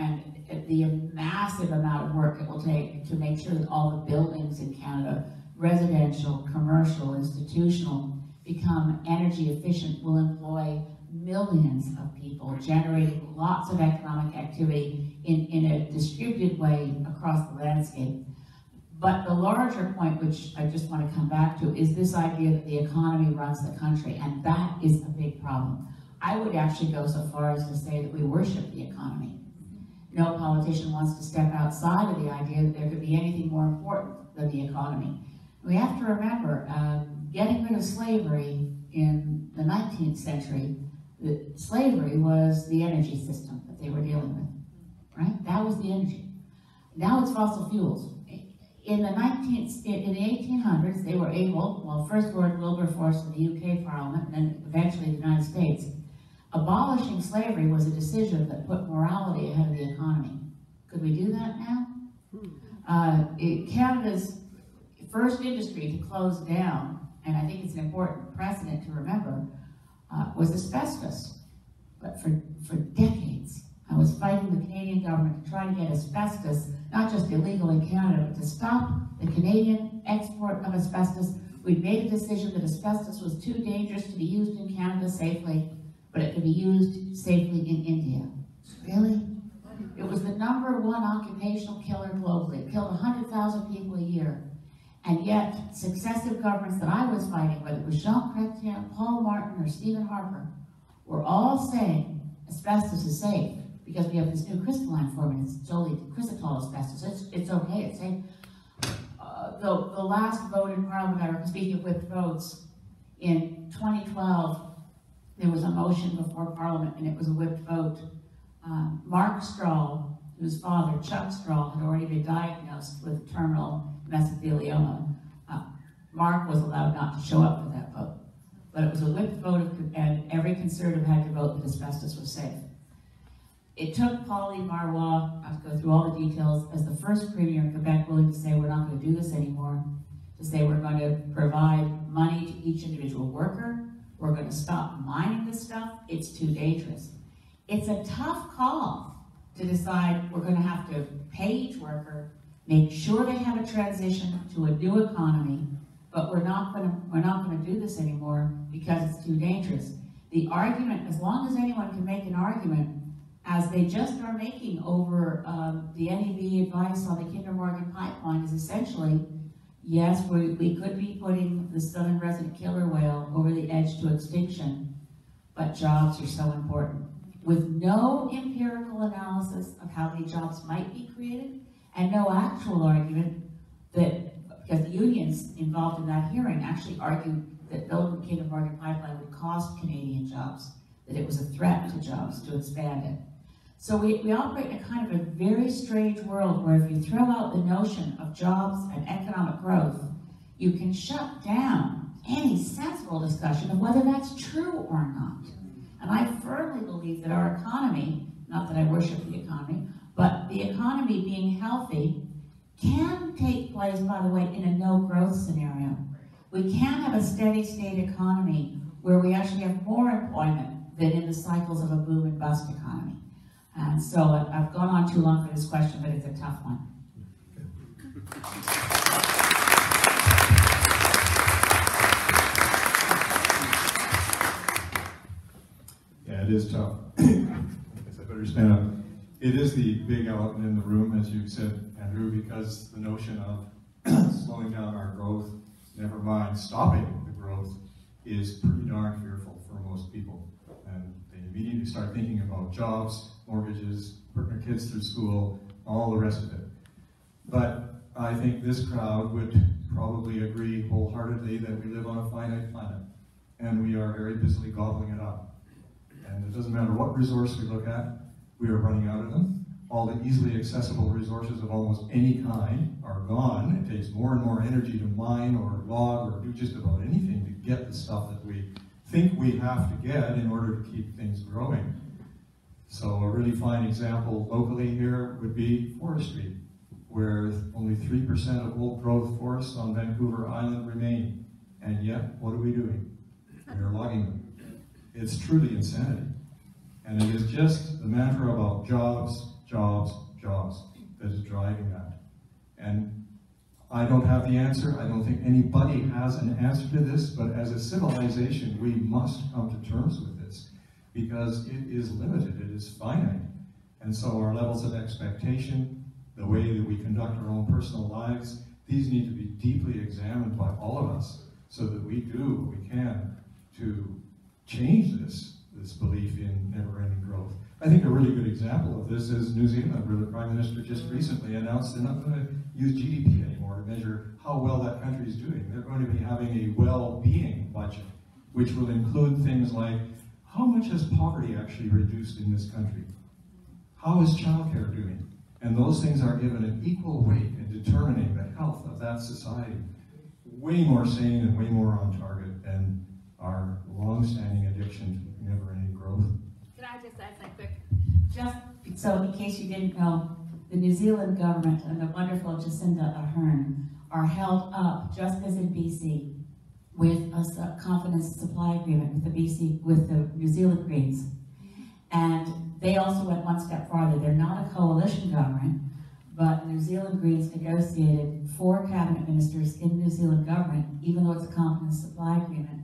the massive amount of work it will take to make sure that all the buildings in Canada, residential, commercial, institutional, become energy efficient will employ millions of people, generating lots of economic activity in a distributed way across the landscape. But the larger point, which I just want to come back to, is this idea that the economy runs the country, and that is a big problem. I would actually go so far as to say that we worship the economy. No politician wants to step outside of the idea that there could be anything more important than the economy. We have to remember, getting rid of slavery in the 19th century, slavery was the energy system that they were dealing with, right? That was the energy. Now it's fossil fuels. In the 1800s, they were able, well, first Lord Wilberforce in the UK Parliament, and then eventually the United States, abolishing slavery was a decision that put morality ahead of the economy. Could we do that now? Canada's first industry to close down, and I think it's an important precedent to remember, was asbestos. But for decades, I was fighting the Canadian government to try to get asbestos, not just illegal in Canada, but to stop the Canadian export of asbestos. We'd made a decision that asbestos was too dangerous to be used in Canada safely, but it could be used safely in India. Really? It was the #1 occupational killer globally. It killed 100,000 people a year. And yet, successive governments that I was fighting, whether it was Jean Chrétien, Paul Martin, or Stephen Harper, were all saying asbestos is safe because we have this new crystalline form, and it's only chrysotol asbestos. It's okay, it's safe. The last vote in Parliament, speaking of whipped votes, in 2012, there was a motion before Parliament, and it was a whipped vote. Mark Strahl, whose father, Chuck Strahl, had already been diagnosed with terminal mesothelioma. Mark was allowed not to show up for that vote. But it was a whipped vote, and every Conservative had to vote that asbestos was safe. It took Pauline Marois, I'll go through all the details, as the first Premier in Quebec willing to say we're not going to do this anymore, to say we're going to provide money to each individual worker, we're going to stop mining this stuff, it's too dangerous. It's a tough call to decide we're going to have to pay each worker, make sure they have a transition to a new economy, but we're not going to do this anymore because it's too dangerous. The argument, as long as anyone can make an argument, as they just are making over the NEB advice on the Kinder Morgan pipeline, is essentially, yes, we could be putting the southern resident killer whale over the edge to extinction, but jobs are so important. With no empirical analysis of how many jobs might be created, and no actual argument that, because the unions involved in that hearing actually argued that building the Kinder Morgan pipeline would cost Canadian jobs, that it was a threat to jobs to expand it. So we operate in a kind of a very strange world where if you throw out the notion of jobs and economic growth, you can shut down any sensible discussion of whether that's true or not. And I firmly believe that our economy, not that I worship the economy, but the economy being healthy can take place, by the way, in a no-growth scenario. We can have a steady state economy where we actually have more employment than in the cycles of a boom and bust economy. And so I've gone on too long for this question, but it's a tough one. Yeah, it is tough. I guess I better stand up. It is the big elephant in the room, as you said, Andrew, because the notion of slowing down our growth, never mind stopping the growth, is pretty darn fearful for most people. And they immediately start thinking about jobs, mortgages, putting their kids through school, all the rest of it. But I think this crowd would probably agree wholeheartedly that we live on a finite planet, and we are very busily gobbling it up. And it doesn't matter what resource we look at, we are running out of them. All the easily accessible resources of almost any kind are gone. It takes more and more energy to mine or log or do just about anything to get the stuff that we think we have to get in order to keep things growing. So a really fine example locally here would be forestry, where only 3% of old growth forests on Vancouver Island remain. And yet, what are we doing? We are logging them. It's truly insanity. And it is just the mantra about jobs, jobs, jobs that is driving that. And I don't have the answer. I don't think anybody has an answer to this, but as a civilization, we must come to terms with this because it is limited, it is finite. And so our levels of expectation, the way that we conduct our own personal lives, these need to be deeply examined by all of us so that we do what we can to change this belief in never-ending growth. I think a really good example of this is New Zealand, where the Prime Minister just recently announced they're not going to use GDP anymore to measure how well that country is doing. They're going to be having a well-being budget, which will include things like, how much has poverty actually reduced in this country? How is childcare doing? And those things are given an equal weight in determining the health of that society. Way more sane and way more on target than our long-standing addiction to never-ending growth. Can I just add something quick? Just so in case you didn't know, the New Zealand government and the wonderful Jacinda Ardern are held up, just as in BC, with a confidence supply agreement with the New Zealand Greens. And they also went one step farther. They're not a coalition government, but New Zealand Greens negotiated 4 cabinet ministers in the New Zealand government, even though it's a confidence supply agreement.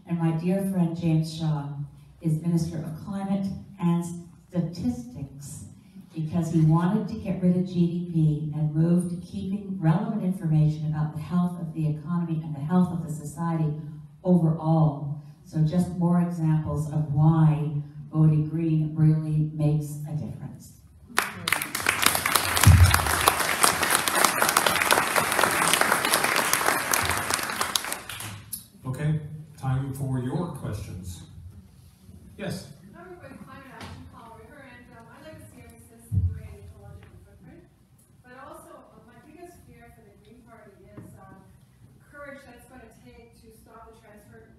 And my dear friend James Shaw is Minister of Climate and Statistics because he wanted to get rid of GDP and move to keeping relevant information about the health of the economy and the health of the society overall. So just more examples of why voting green really makes a difference. Okay, time for your questions. Yes? I'm with Climate Action Call River, and my legacy as a citizen is great ecological footprint. But also, my biggest fear for the Green Party is courage that it's going to take to stop the transfer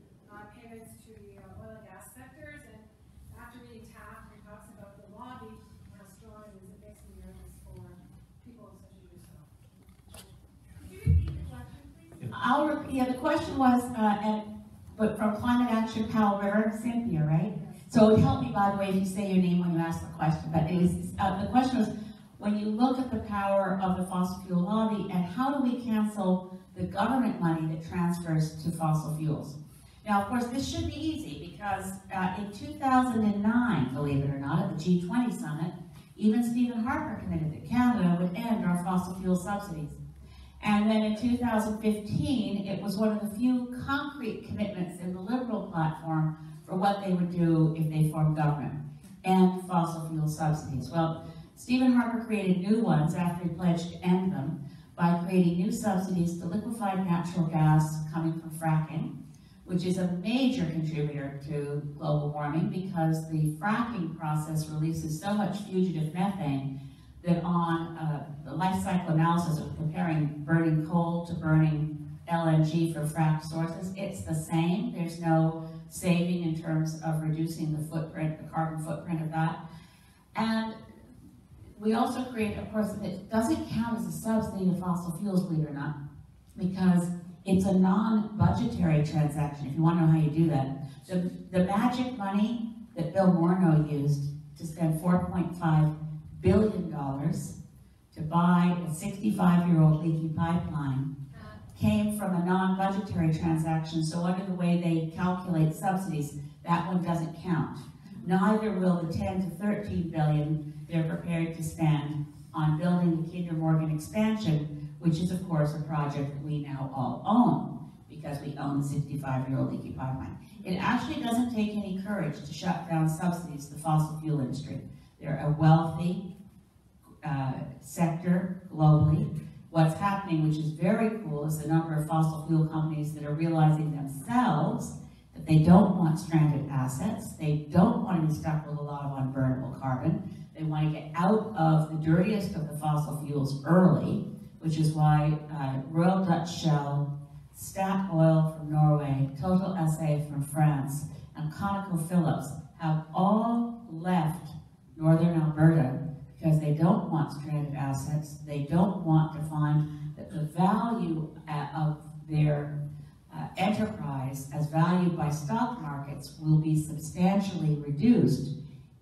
payments to the oil and gas sectors. And after reading Taft, he talks about the lobby, how strong it is. It makes me nervous for people such as yourself. Could you repeat the question, please? I'll repeat. Yeah, the question was, but from Climate Action Powell River, Cynthia, right? So it would help me, by the way, if you say your name when you ask the question. But it is, the question was, when you look at the power of the fossil fuel lobby, and how do we cancel the government money that transfers to fossil fuels? Now, of course, this should be easy because in 2009, believe it or not, at the G20 summit, even Stephen Harper committed that Canada would end our fossil fuel subsidies. And then in 2015, it was one of the few concrete commitments in the Liberal platform for what they would do if they formed government, end fossil fuel subsidies. Well, Stephen Harper created new ones after he pledged to end them by creating new subsidies to liquefied natural gas coming from fracking, which is a major contributor to global warming because the fracking process releases so much fugitive methane that on the life cycle analysis of comparing burning coal to burning LNG for fracked sources, it's the same. There's no saving in terms of reducing the footprint, the carbon footprint of that. And we also create, of course, it doesn't count as a subsidy to fossil fuels, believe it or not, because it's a non-budgetary transaction, if you want to know how you do that. The magic money that Bill Morneau used to spend $4.5 billion to buy a 65-year-old leaky pipeline came from a non-budgetary transaction, so under the way they calculate subsidies, that one doesn't count. Neither will the 10 to 13 billion they're prepared to spend on building the Kinder Morgan expansion, which is of course a project that we now all own because we own the 65-year-old leaky pipeline. It actually doesn't take any courage to shut down subsidies to the fossil fuel industry. They're a wealthy sector globally. What's happening, which is very cool, is the number of fossil fuel companies that are realizing themselves that they don't want stranded assets. They don't want to be stuck with a lot of unburnable carbon. They want to get out of the dirtiest of the fossil fuels early, which is why Royal Dutch Shell, Statoil from Norway, Total SA from France, and ConocoPhillips have all left northern Alberta because they don't want stranded assets. They don't want to find that the value of their enterprise as valued by stock markets will be substantially reduced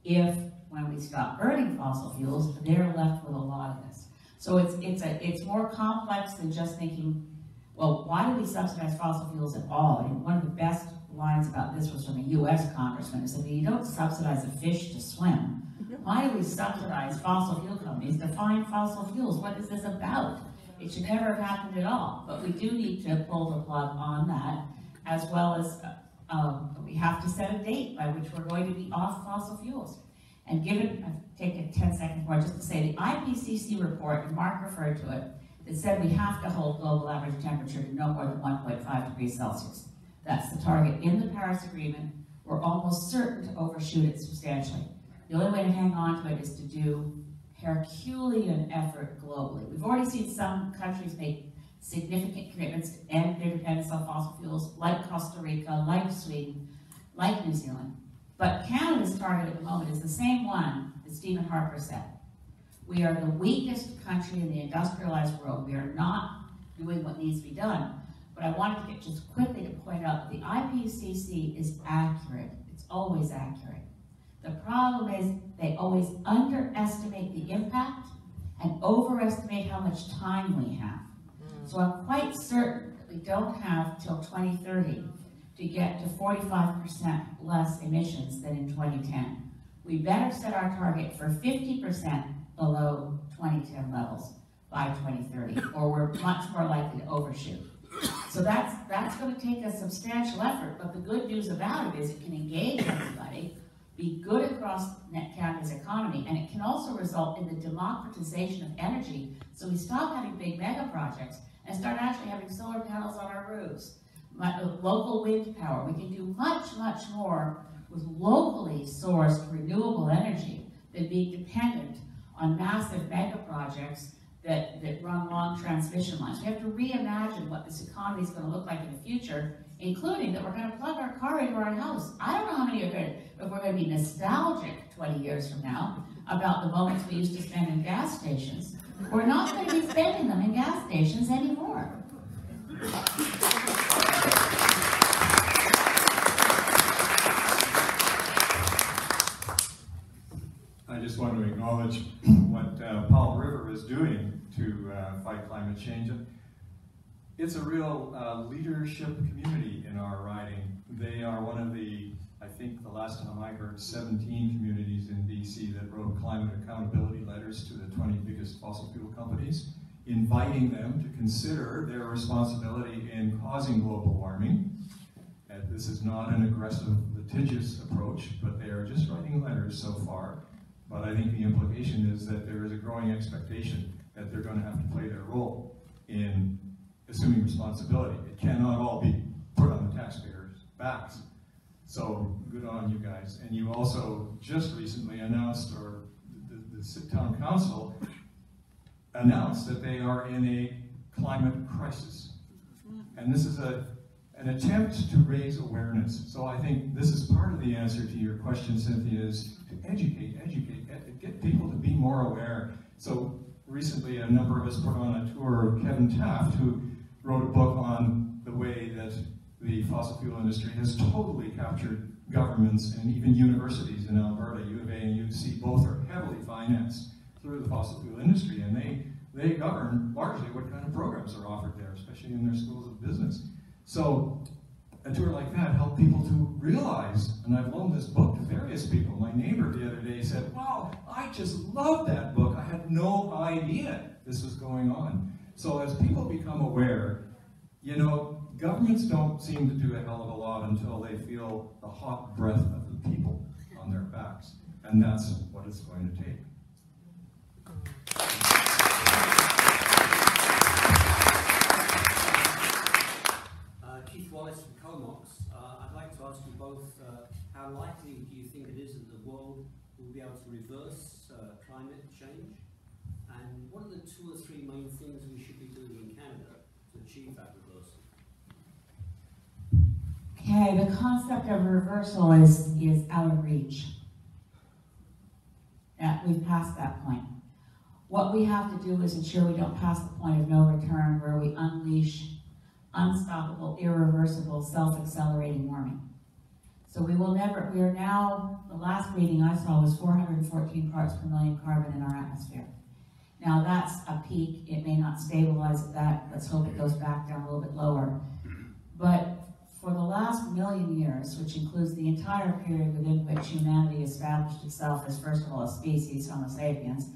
if, when we stop burning fossil fuels, they're left with a lot of this. So it's more complex than just thinking, well, why do we subsidize fossil fuels at all? And one of the best lines about this was from a U.S. congressman who said, you don't subsidize a fish to swim. Why do we subsidize fossil fuel companies to find fossil fuels? What is this about? It should never have happened at all. But we do need to pull the plug on that, as well as we have to set a date by which we're going to be off fossil fuels. And given, I've taken 10 seconds more just to say the IPCC report, and Mark referred to it, that said we have to hold global average temperature to no more than 1.5 degrees Celsius. That's the target in the Paris Agreement. We're almost certain to overshoot it substantially. The only way to hang on to it is to do Herculean effort globally. We've already seen some countries make significant commitments to end their dependence on fossil fuels, like Costa Rica, like Sweden, like New Zealand. But Canada's target at the moment is the same one that Stephen Harper said. We are the weakest country in the industrialized world. We are not doing what needs to be done. But I wanted to get just quickly to point out that the IPCC is accurate. It's always accurate. The problem is they always underestimate the impact and overestimate how much time we have. So I'm quite certain that we don't have till 2030 to get to 45% less emissions than in 2010. We better set our target for 50% below 2010 levels by 2030, or we're much more likely to overshoot. So that's going to take a substantial effort, but the good news about it is it can engage everybody, be good across Canada's economy, and it can also result in the democratization of energy, so we stop having big mega projects and start actually having solar panels on our roofs, local wind power. We can do much, much more with locally sourced renewable energy than being dependent on massive mega projects that run long transmission lines. We have to reimagine what this economy is going to look like in the future, including that we're going to plug our car into our house. I don't know how many are going to, if we're going to be nostalgic 20 years from now about the moments we used to spend in gas stations. We're not going to be spending them in gas stations anymore. I just want to acknowledge what Paul River is doing to fight climate change. It's a real leadership community in our riding. They are one of the, I think the last time I heard, 17 communities in BC that wrote climate accountability letters to the 20 biggest fossil fuel companies, inviting them to consider their responsibility in causing global warming. And this is not an aggressive, litigious approach, but they are just writing letters so far. But I think the implication is that there is a growing expectation that they're going to have to play their role in assuming responsibility. It cannot all be put on the taxpayers' backs. So good on you guys. And you also just recently announced, or the town council announced that they are in a climate crisis. And this is an attempt to raise awareness. So I think this is part of the answer to your question, Cynthia, is to educate, get people to be more aware. So recently a number of us put on a tour of Kevin Taft, who wrote a book on the way that the fossil fuel industry has totally captured governments and even universities in Alberta. U of A and U of C both are heavily financed through the fossil fuel industry, and they govern largely what kind of programs are offered there, especially in their schools of business. So a tour like that helped people to realize, and I've loaned this book to various people. My neighbor the other day said, wow, I just love that book. I had no idea this was going on. So as people become aware, you know, governments don't seem to do a hell of a lot until they feel the hot breath of the people on their backs. And that's what it's going to take. Keith Wallace from Comox. I'd like to ask you both, how likely do you think it is that the world will be able to reverse climate change? And what are the 2 or 3 main things we should be doing in Canada to achieve that reversal? Okay, the concept of reversal is out of reach. We've passed that point. What we have to do is ensure we don't pass the point of no return where we unleash unstoppable, irreversible, self-accelerating warming. So we are now, the last reading I saw was 414 parts per million carbon in our atmosphere. Now that's a peak. It may not stabilize at that. Let's hope it goes back down a little bit lower. But for the last million years, which includes the entire period within which humanity established itself as, first of all, a species, Homo sapiens,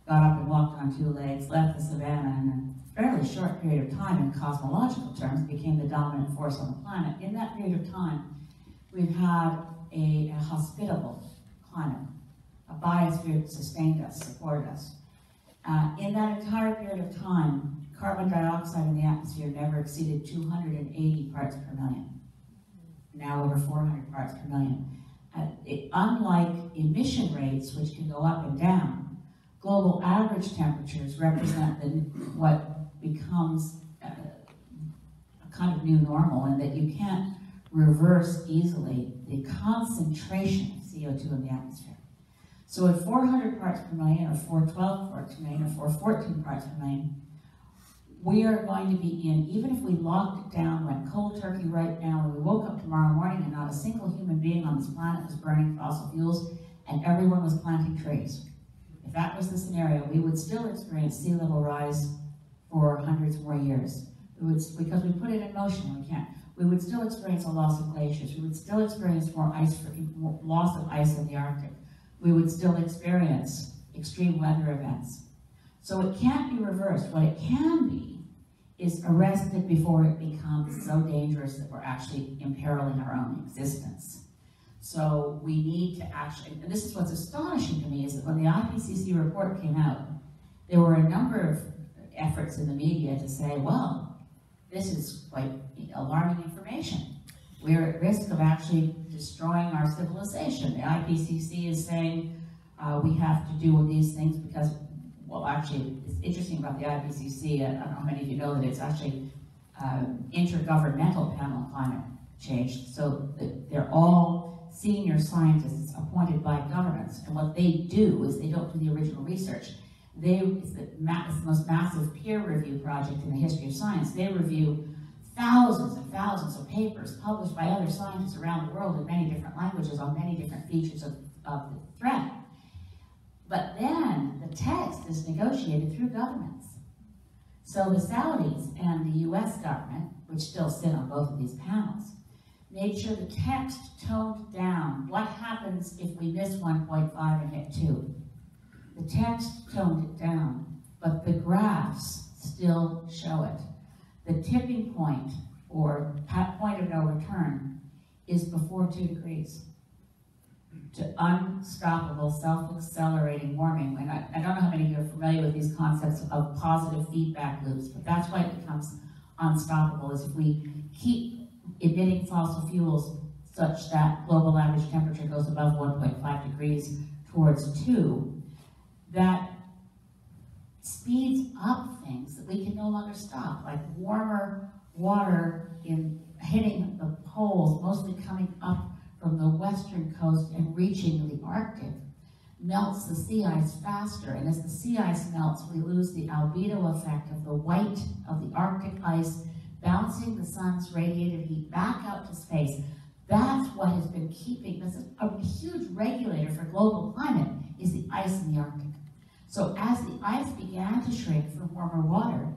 got up and walked on two legs, left the savannah, and in a fairly short period of time, in cosmological terms, became the dominant force on the planet. In that period of time, we've had a hospitable climate, a biosphere that sustained us, supported us. In that entire period of time, carbon dioxide in the atmosphere never exceeded 280 parts per million. Now over 400 parts per million. Unlike emission rates, which can go up and down, global average temperatures represent what becomes a kind of new normal, and that you can't reverse easily the concentration of CO2 in the atmosphere. So at 400 parts per million, or 412 parts per million, or 414 parts per million, we are going to be in, even if we locked it down, went cold turkey right now, and we woke up tomorrow morning and not a single human being on this planet was burning fossil fuels, and everyone was planting trees. If that was the scenario, we would still experience sea level rise for hundreds more years. Because we put it in motion, we can't. We would still experience a loss of glaciers. We would still experience more loss of ice in the Arctic. We would still experience extreme weather events. So it can't be reversed. What it can be is arrested before it becomes so dangerous that we're actually imperiling our own existence. So we need to actually, and this is what's astonishing to me, is that when the IPCC report came out, there were a number of efforts in the media to say, well, this is quite alarming information. We're at risk of actually destroying our civilization. The IPCC is saying we have to do with these things because, well, actually, it's interesting about the IPCC. I don't know how many of you know that it's actually intergovernmental panel on climate change. So they're all senior scientists appointed by governments. And what they do is they don't do the original research. It's the most massive peer review project in the history of science. They review thousands and thousands of papers published by other scientists around the world in many different languages on many different features of the threat. But then the text is negotiated through governments. So the Saudis and the US government, which still sit on both of these panels, made sure the text toned down what happens if we miss 1.5 and hit 2. The text toned it down, but the graphs still show it. The tipping point, or point of no return, is before 2 degrees. To unstoppable, self-accelerating warming. And I don't know how many of you are familiar with these concepts of positive feedback loops, but that's why it becomes unstoppable, is if we keep emitting fossil fuels such that global average temperature goes above 1.5 degrees towards 2, that speeds up things that we can no longer stop, like warmer water hitting the poles, mostly coming up from the western coast and reaching the Arctic, melts the sea ice faster. And as the sea ice melts, we lose the albedo effect of the white of the Arctic ice bouncing the sun's radiated heat back out to space. That's what has been keeping, this is a huge regulator for global climate, is the ice in the Arctic. So as the ice began to shrink from warmer water,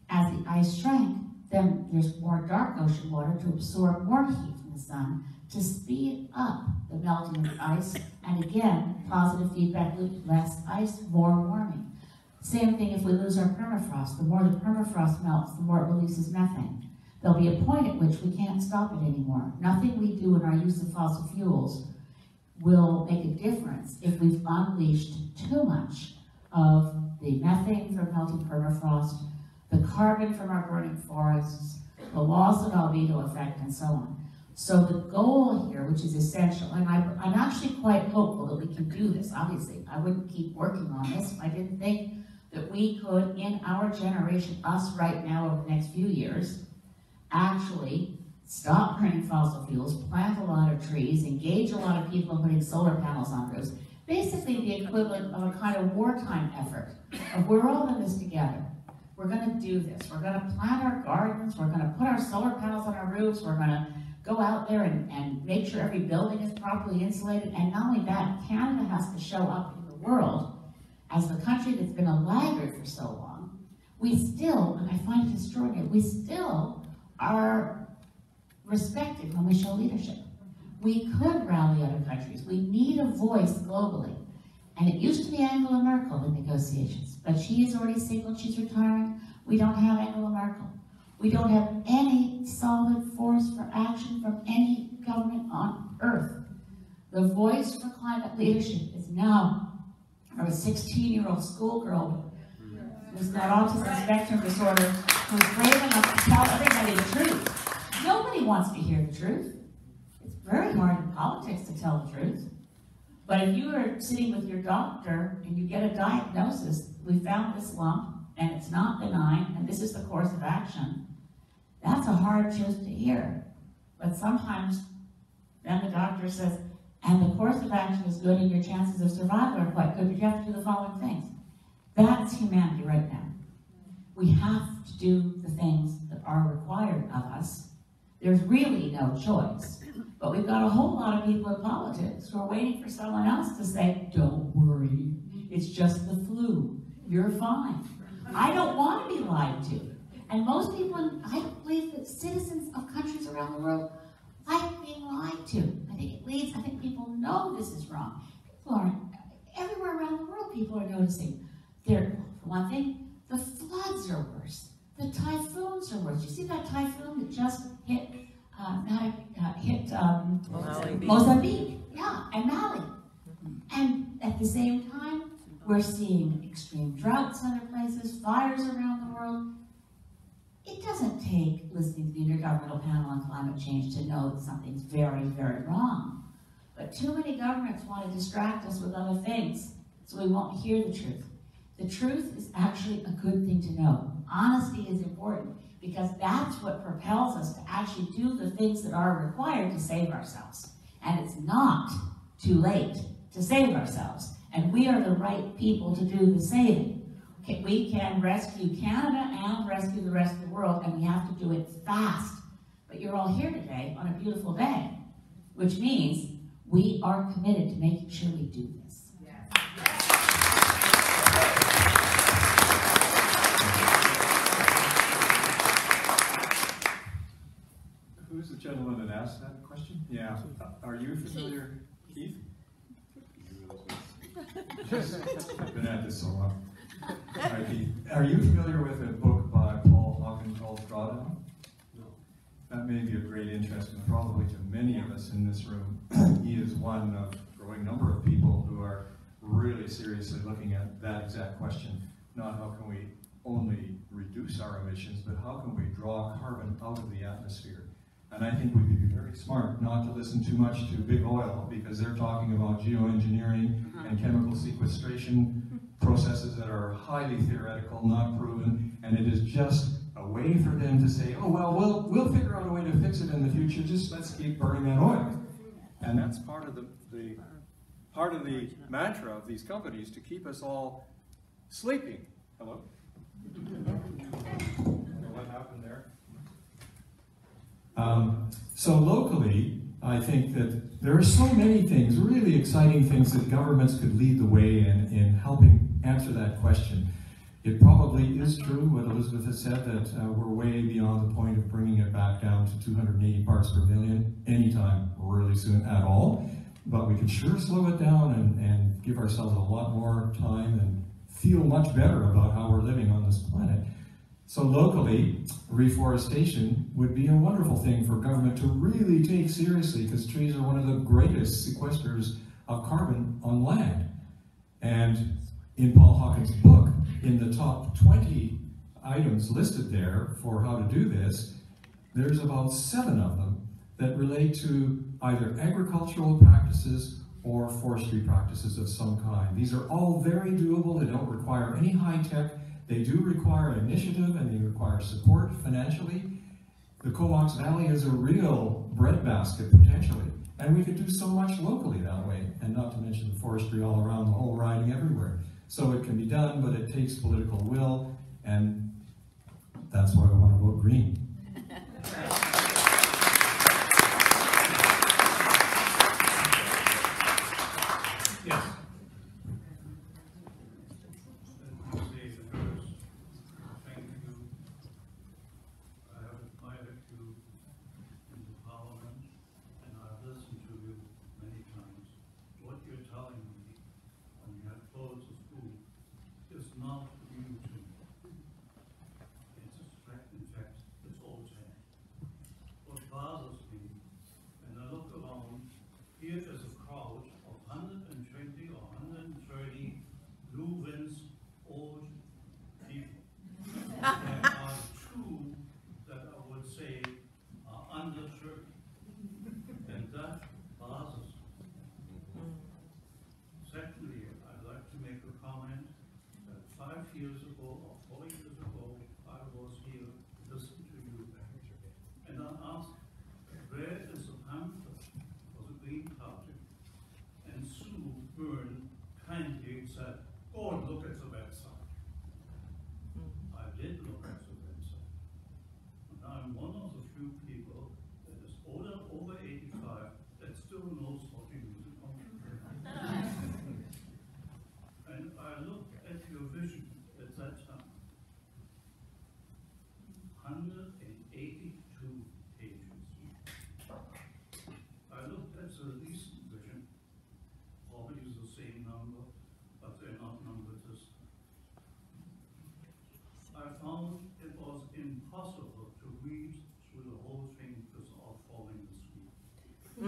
as the ice shrank, then there's more dark ocean water to absorb more heat from the sun to speed up the melting of the ice. And again, positive feedback loop, less ice, more warming. Same thing if we lose our permafrost. The more the permafrost melts, the more it releases methane. There'll be a point at which we can't stop it anymore. Nothing we do in our use of fossil fuels will make a difference if we've unleashed too much of the methane from melting permafrost, the carbon from our burning forests, the loss of albedo effect, and so on. So the goal here, which is essential, and I'm actually quite hopeful that we can do this. Obviously, I wouldn't keep working on this if I didn't think that we could, in our generation, us right now over the next few years, actually stop burning fossil fuels, plant a lot of trees, engage a lot of people in putting solar panels on roofs. Basically the equivalent of a kind of wartime effort of we're all in this together. We're going to do this. We're going to plant our gardens. We're going to put our solar panels on our roofs. We're going to go out there and make sure every building is properly insulated. And not only that, Canada has to show up in the world as the country that's been a laggard for so long, we still, and I find it extraordinary, we still are respected when we show leadership. We could rally other countries. We need a voice globally. And it used to be Angela Merkel in negotiations, but she has already signaled she's retiring. We don't have Angela Merkel. We don't have any solid force for action from any government on earth. The voice for climate leadership is now from a 16-year-old schoolgirl who's got autism spectrum disorder, who's brave enough to tell everybody the truth. Nobody wants to hear the truth. It's very hard in politics to tell the truth. But if you are sitting with your doctor and you get a diagnosis, we found this lump and it's not benign and this is the course of action, that's a hard truth to hear. But sometimes then the doctor says, and the course of action is good and your chances of survival are quite good, but you have to do the following things. That's humanity right now. We have to do the things that are required of us. There's really no choice. But we've got a whole lot of people in politics who are waiting for someone else to say, don't worry, it's just the flu. You're fine. I don't want to be lied to. And most people, I believe that citizens of countries around the world like being lied to. I think people know this is wrong. People aren't, everywhere around the world, people are noticing. For one thing, the floods are worse. The typhoons are worse. You see that typhoon that just hit Mozambique, yeah, and Mali. And at the same time, we're seeing extreme droughts in other places, fires around the world. It doesn't take listening to the Intergovernmental Panel on Climate Change to know that something's very, very wrong. But too many governments want to distract us with other things, so we won't hear the truth. The truth is actually a good thing to know. Honesty is important because that's what propels us to actually do the things that are required to save ourselves. And it's not too late to save ourselves. And we are the right people to do the saving. Okay, we can rescue Canada and rescue the rest of the world, and we have to do it fast. But you're all here today on a beautiful day, which means we are committed to making sure we do this. Who's the gentleman that asked that question? Yeah. Are you familiar, Keith? I've been at this so long. Right, Keith. Are you familiar with a book by Paul Hawken called Drawdown? No. That may be of great interest, and probably to many of us in this room. He is one of a growing number of people who are really seriously looking at that exact question. Not how can we only reduce our emissions, but how can we draw carbon out of the atmosphere? And I think we'd be very smart not to listen too much to big oil, because they're talking about geoengineering and chemical sequestration processes that are highly theoretical, not proven, and it is just a way for them to say, oh, well, we'll figure out a way to fix it in the future, just let's keep burning that oil. And that's part of the mantra of these companies, to keep us all sleeping. Hello? What happened there? So locally, I think that there are so many things, really exciting things, that governments could lead the way in helping answer that question. It probably is true what Elizabeth has said, that we're way beyond the point of bringing it back down to 280 parts per million anytime really soon at all. But we could sure slow it down and give ourselves a lot more time and feel much better about how we're living on this planet. So locally, reforestation would be a wonderful thing for government to really take seriously, because trees are one of the greatest sequesters of carbon on land. And in Paul Hawken's book, in the top 20 items listed there for how to do this, there's about 7 of them that relate to either agricultural practices or forestry practices of some kind. These are all very doable. They don't require any high tech. They do require initiative, and they require support financially. The Comox Valley is a real breadbasket potentially, and we could do so much locally that way, and not to mention the forestry all around the whole riding everywhere. So it can be done, but it takes political will, and that's why I want to vote green. Yes.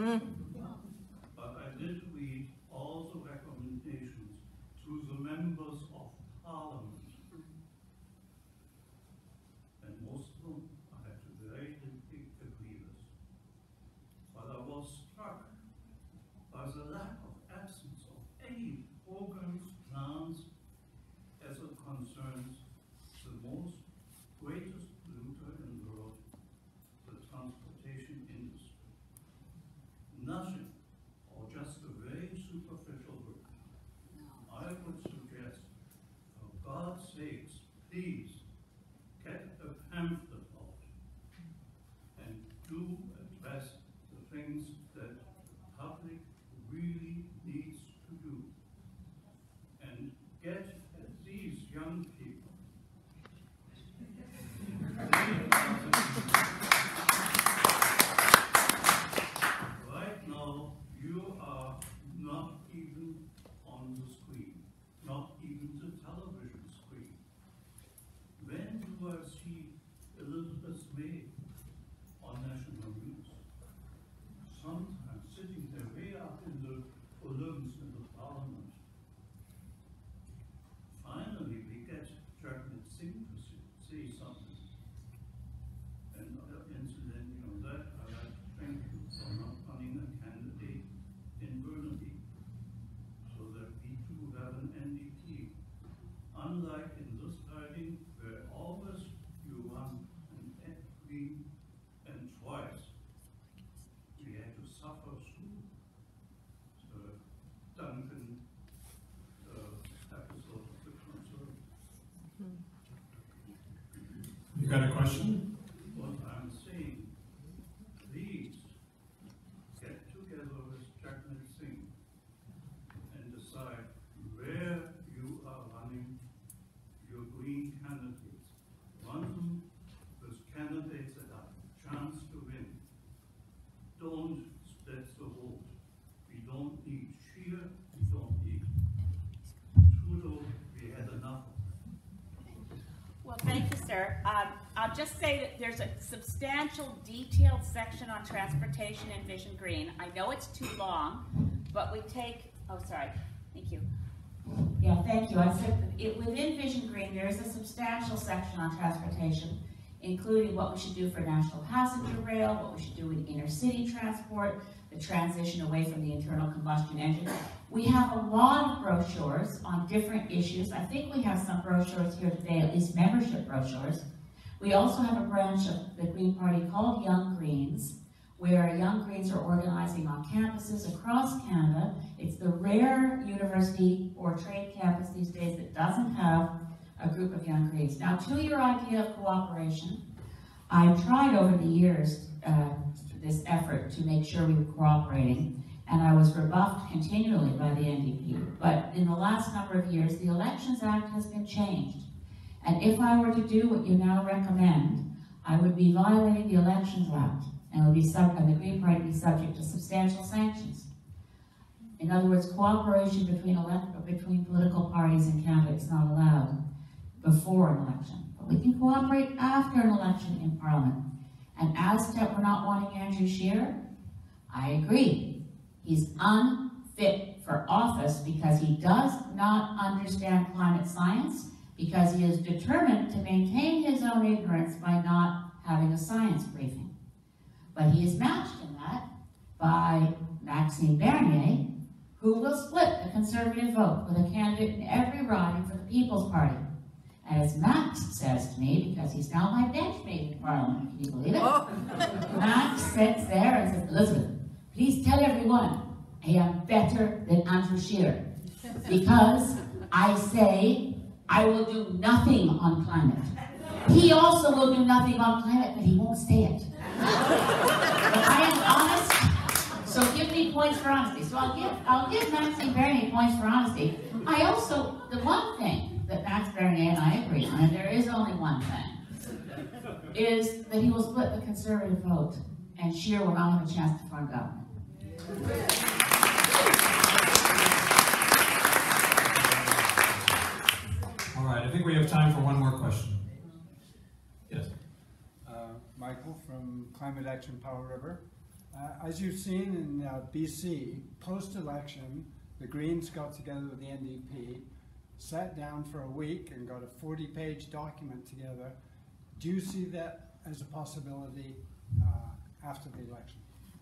But I did read all the recommendations to the members of Parliament. And most of them I had to very agree with. But I was struck by the lack of absence of any programs, plans, as it concerns the most greatest polluter in the world, the transportation industry. Nothing, or just a very superficial word. I would suggest, for God's sakes, please get a pamphlet out and do address the things that the public really needs to do. And get at these young people. Right now, you are not even on the screen, not even the television screen. When do I see Elizabeth May on national news? Sometimes sitting there way up in the balloons in the parliament. Finally, we get Jagmeet Singh to say something. And incidentally on that, I'd like to thank you for not running a candidate in Burnaby, so that we too have an NDP. Unlike in this riding, where always you run an green and twice, we had to suffer through the Duncan episode of the concern. You got a question? What I'm saying, please get together with Jagmeet Singh and decide where you are running your green candidates. Run them with candidates that have a chance to win. Don't split the vote. We don't need Scheer, we don't need Trudeau, we had enough of them. Well, thank you, sir. I'll just say that there's a substantial detailed section on transportation in Vision Green. I know it's too long, but we take, oh, sorry, thank you. Yeah, thank you. I said within Vision Green, there is a substantial section on transportation, including what we should do for national passenger rail, what we should do with inner city transport, the transition away from the internal combustion engine. We have a lot of brochures on different issues. I think we have some brochures here today, at least membership brochures. We also have a branch of the Green Party called Young Greens, where Young Greens are organizing on campuses across Canada. It's the rare university or trade campus these days that doesn't have a group of Young Greens. Now, to your idea of cooperation, I've tried over the years this effort to make sure we were cooperating, and I was rebuffed continually by the NDP. But in the last number of years, the Elections Act has been changed. And if I were to do what you now recommend, I would be violating the Elections Act, and the Green Party would be subject to substantial sanctions. In other words, cooperation between political parties in Canada is not allowed before an election. But we can cooperate after an election in Parliament. And as to we're not wanting Andrew Scheer, I agree. He's unfit for office because he does not understand climate science, because he is determined to maintain his own ignorance by not having a science briefing. But he is matched in that by Maxime Bernier, who will split the Conservative vote with a candidate in every riding for the People's Party. And as Max says to me, because he's now my benchmate in Parliament, can you believe it? Oh. Max sits there and says, Elizabeth, please tell everyone I am better than Andrew Scheer, because I say I will do nothing on climate. He also will do nothing on climate, but he won't say it. But I am honest, so give me points for honesty. So I'll give Maxime Bernier points for honesty. I also, the one thing that Max Bernier and I agree on, and there is only one thing, is that he will split the Conservative vote, and Scheer will not have a chance to form government. All right, I think we have time for one more question. Yes. Michael from Climate Action Powder River. As you've seen in BC, post-election, the Greens got together with the NDP, sat down for a week and got a 40-page document together. Do you see that as a possibility after the election?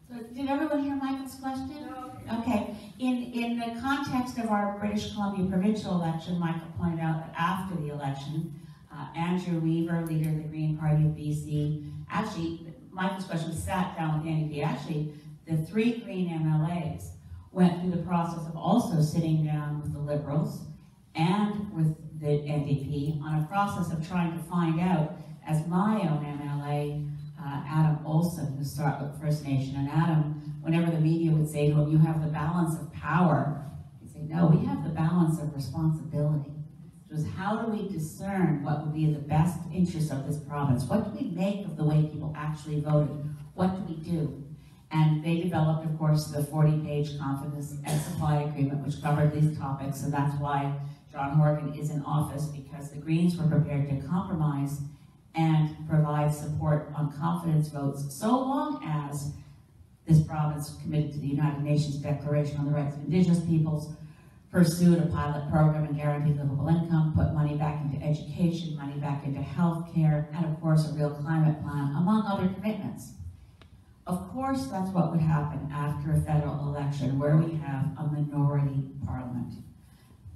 So did everyone hear Michael's question? No. Okay. In the context of our British Columbia provincial election, Michael pointed out that after the election, Andrew Weaver, leader of the Green Party of BC, actually, Michael's question sat down with the NDP. Actually, the 3 Green MLAs went through the process of also sitting down with the Liberals and with the NDP on a process of trying to find out, as my own MLA, Adam Olson, who's Startlook First Nation, and Adam, whenever the media would say to him, you have the balance of power, he'd say, no, we have the balance of responsibility. It was how do we discern what would be in the best interest of this province? What do we make of the way people actually voted? What do we do? And they developed, of course, the 40-page confidence and supply agreement, which covered these topics, and that's why John Horgan is in office, because the Greens were prepared to compromise and provide support on confidence votes, so long as this province committed to the United Nations Declaration on the Rights of Indigenous Peoples, pursued a pilot program and guaranteed livable income, put money back into education, money back into health care, and of course a real climate plan, among other commitments. Of course, that's what would happen after a federal election where we have a minority parliament.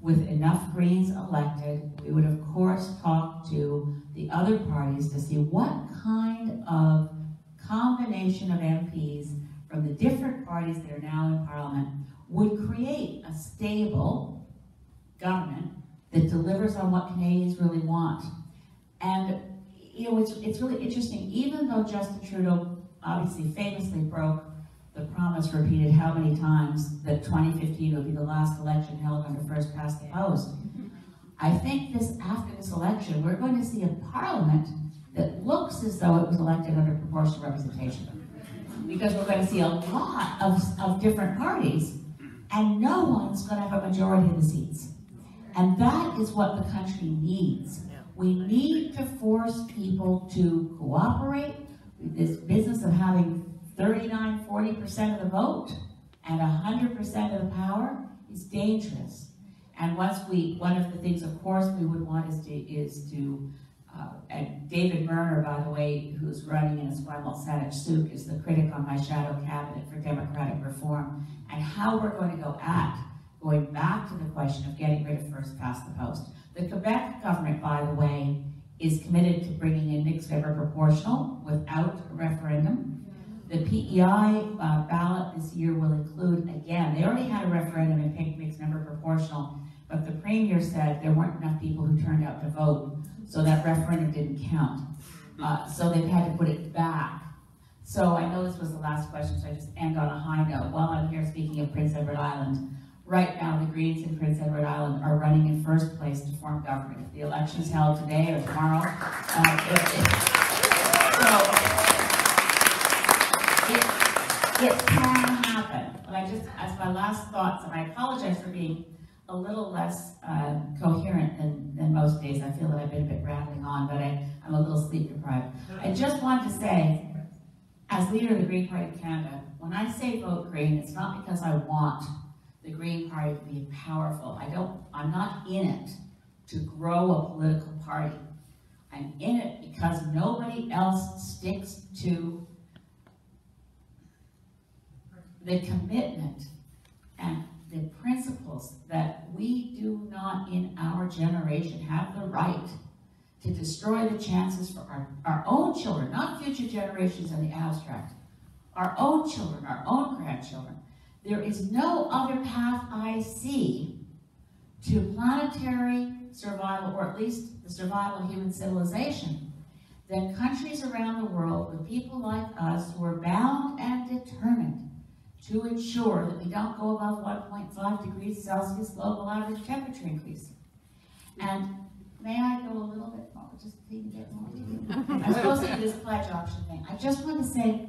With enough Greens elected, we would of course talk to the other parties to see what kind of combination of MPs from the different parties that are now in Parliament would create a stable government that delivers on what Canadians really want. And you know, it's really interesting, even though Justin Trudeau obviously famously broke the promise repeated how many times that 2015 would be the last election held under first past the post. I think after this election, we're going to see a parliament that looks as though it was elected under proportional representation. Because we're going to see a lot of different parties, and no one's going to have a majority of the seats. And that is what the country needs. We need to force people to cooperate. This business of having 39–40% of the vote and 100% of the power is dangerous. And one of the things, of course, we would want is to and David Murner, by the way, who's running in Esquimalt Saanich Suk, is the critic on my shadow cabinet for democratic reform, and how we're going to going back to the question of getting rid of first past the post. The Quebec government, by the way, is committed to bringing in mixed member proportional without a referendum. The PEI ballot this year will include, again, they already had a referendum and picked mixed member proportional, but the Premier said there weren't enough people who turned out to vote, so that referendum didn't count. So they've had to put it back. So I know this was the last question, so I just end on a high note. While I'm here speaking of Prince Edward Island, right now the Greens in Prince Edward Island are running in first place to form government. If the election's held today or tomorrow, it can happen. But I just, as my last thoughts, and I apologize for being a little less coherent than most days. I feel that I've been a bit rattling on, but I'm a little sleep deprived. I just wanted to say, as leader of the Green Party of Canada, when I say vote Green, it's not because I want the Green Party to be powerful. I'm not in it to grow a political party. I'm in it because nobody else sticks to the commitment and the principles that we do not in our generation have the right to destroy the chances for our own children, not future generations in the abstract, our own children, our own grandchildren. There is no other path I see to planetary survival, or at least the survival of human civilization, than countries around the world with people like us who are bound and determined to ensure that we don't go above 1.5 degrees Celsius global average temperature increase. And may I go a little bit more, just to get more? I'm supposed to do this pledge auction thing. I just want to say,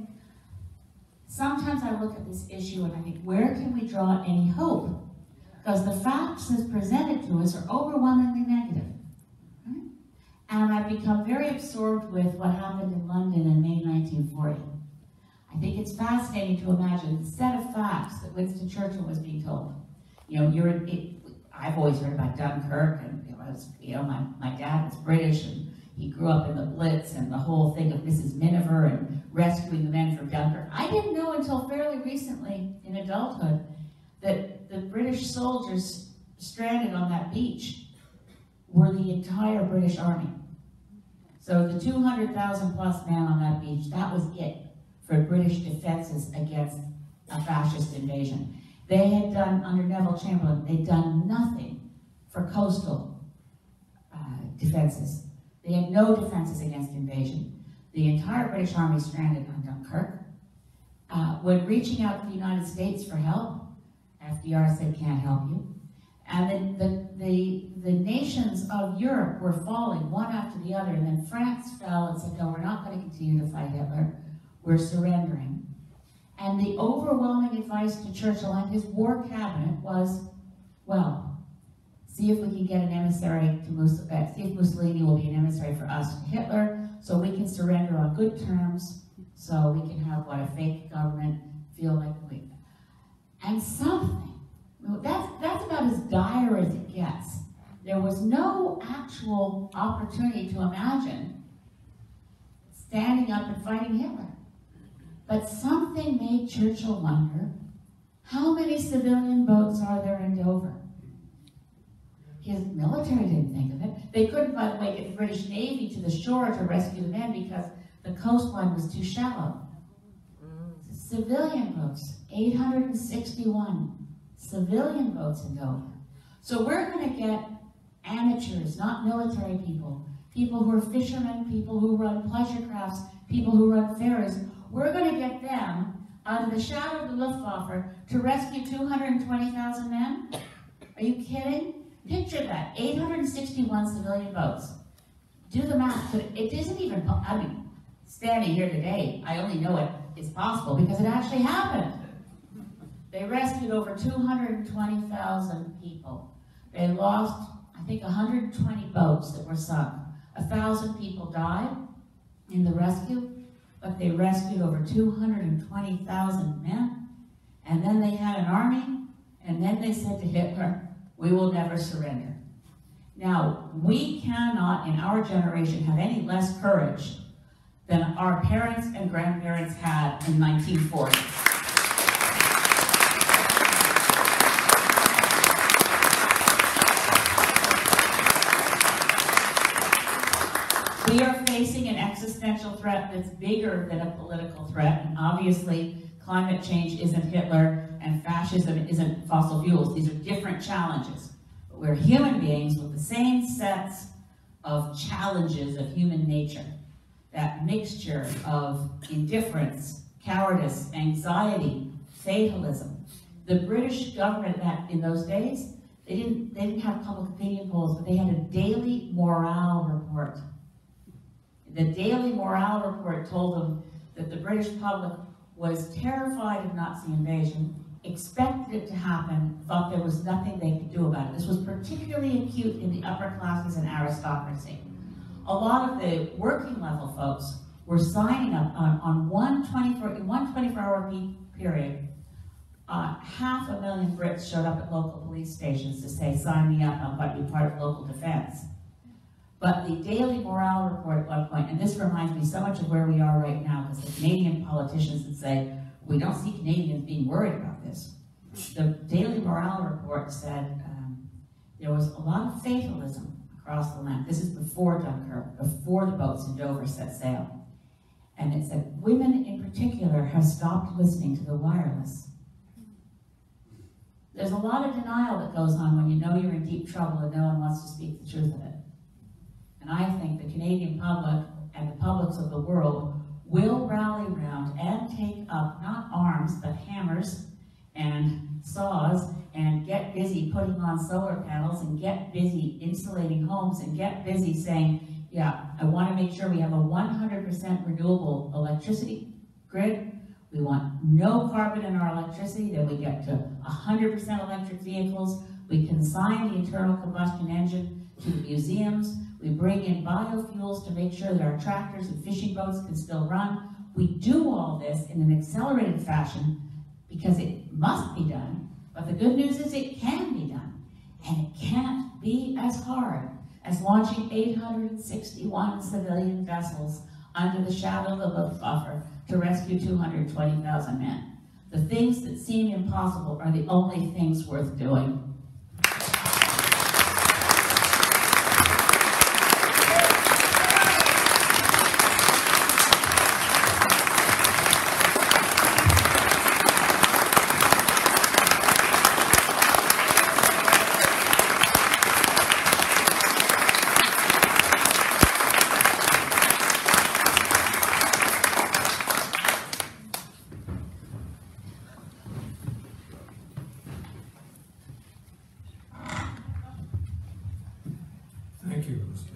sometimes I look at this issue and I think, where can we draw any hope? Because the facts as presented to us are overwhelmingly negative. Right? And I've become very absorbed with what happened in London in May 1940. I I think it's fascinating to imagine the set of facts that Winston Churchill was being told. You know, I've always heard about Dunkirk, and my dad was British, and he grew up in the Blitz, and the whole thing of Mrs. Miniver and rescuing the men from Dunkirk. I didn't know until fairly recently, in adulthood, that the British soldiers stranded on that beach were the entire British Army. So the 200,000 plus men on that beach, that was it for British defenses against a fascist invasion. They had done, under Neville Chamberlain, they'd done nothing for coastal defenses. They had no defenses against invasion. The entire British Army stranded on Dunkirk. When reaching out to the United States for help, FDR said, can't help you. And the nations of Europe were falling one after the other, and then France fell and said, no, we're not going to continue to fight Hitler. We're surrendering. And the overwhelming advice to Churchill and his war cabinet was, well, see if we can get an emissary to Mussolini, see if Mussolini will be an emissary for us to Hitler, so we can surrender on good terms, so we can have, what, a fake government, feel like we... And something, that's about as dire as it gets. There was no actual opportunity to imagine standing up and fighting Hitler. But something made Churchill wonder, how many civilian boats are there in Dover? His military didn't think of it. They couldn't, by the way, get the British Navy to the shore to rescue the men because the coastline was too shallow. Civilian boats, 861 civilian boats in Dover. So we're going to get amateurs, not military people, people who are fishermen, people who run pleasure crafts, people who run ferries. We're going to get them under the shadow of the Luftwaffe to rescue 220,000 men? Are you kidding? Picture that, 861 civilian boats. Do the math. It isn't even, I mean, standing here today, I only know it is possible because it actually happened. They rescued over 220,000 people. They lost, I think, 120 boats that were sunk. 1,000 people died in the rescue, but they rescued over 220,000 men. And then they had an army, and then they said to Hitler, we will never surrender. Now, we cannot, in our generation, have any less courage than our parents and grandparents had in 1940. We are facing an existential threat that's bigger than a political threat, and obviously climate change isn't Hitler, and fascism isn't fossil fuels. These are different challenges. But we're human beings with the same sets of challenges of human nature. That mixture of indifference, cowardice, anxiety, fatalism. The British government in those days, they didn't have public opinion polls, but they had a daily morale report. The Daily Morale Report told them that the British public was terrified of Nazi invasion, expected it to happen, thought there was nothing they could do about it. This was particularly acute in the upper classes and aristocracy. A lot of the working level folks were signing up on one 24-hour period. 500,000 Brits showed up at local police stations to say, sign me up, I'm going to be part of local defense. But the Daily Morale Report at one point, and this reminds me so much of where we are right now, because the Canadian politicians would say, we don't see Canadians being worried about this. The Daily Morale Report said there was a lot of fatalism across the land. This is before Dunkirk, before the boats in Dover set sail. And it said, women in particular have stopped listening to the wireless. There's a lot of denial that goes on when you know you're in deep trouble and no one wants to speak the truth of it. And I think the Canadian public and the publics of the world will rally around and take up not arms, but hammers and saws and get busy putting on solar panels and get busy insulating homes and get busy saying, yeah, I want to make sure we have a 100% renewable electricity grid. We want no carbon in our electricity. Then we get to 100% electric vehicles. We consign the internal combustion engine to the museums. We bring in biofuels to make sure that our tractors and fishing boats can still run. We do all this in an accelerated fashion because it must be done, but the good news is it can be done. And it can't be as hard as launching 861 civilian vessels under the shadow of the Luftwaffe to rescue 220,000 men. The things that seem impossible are the only things worth doing. Thank you, Ms.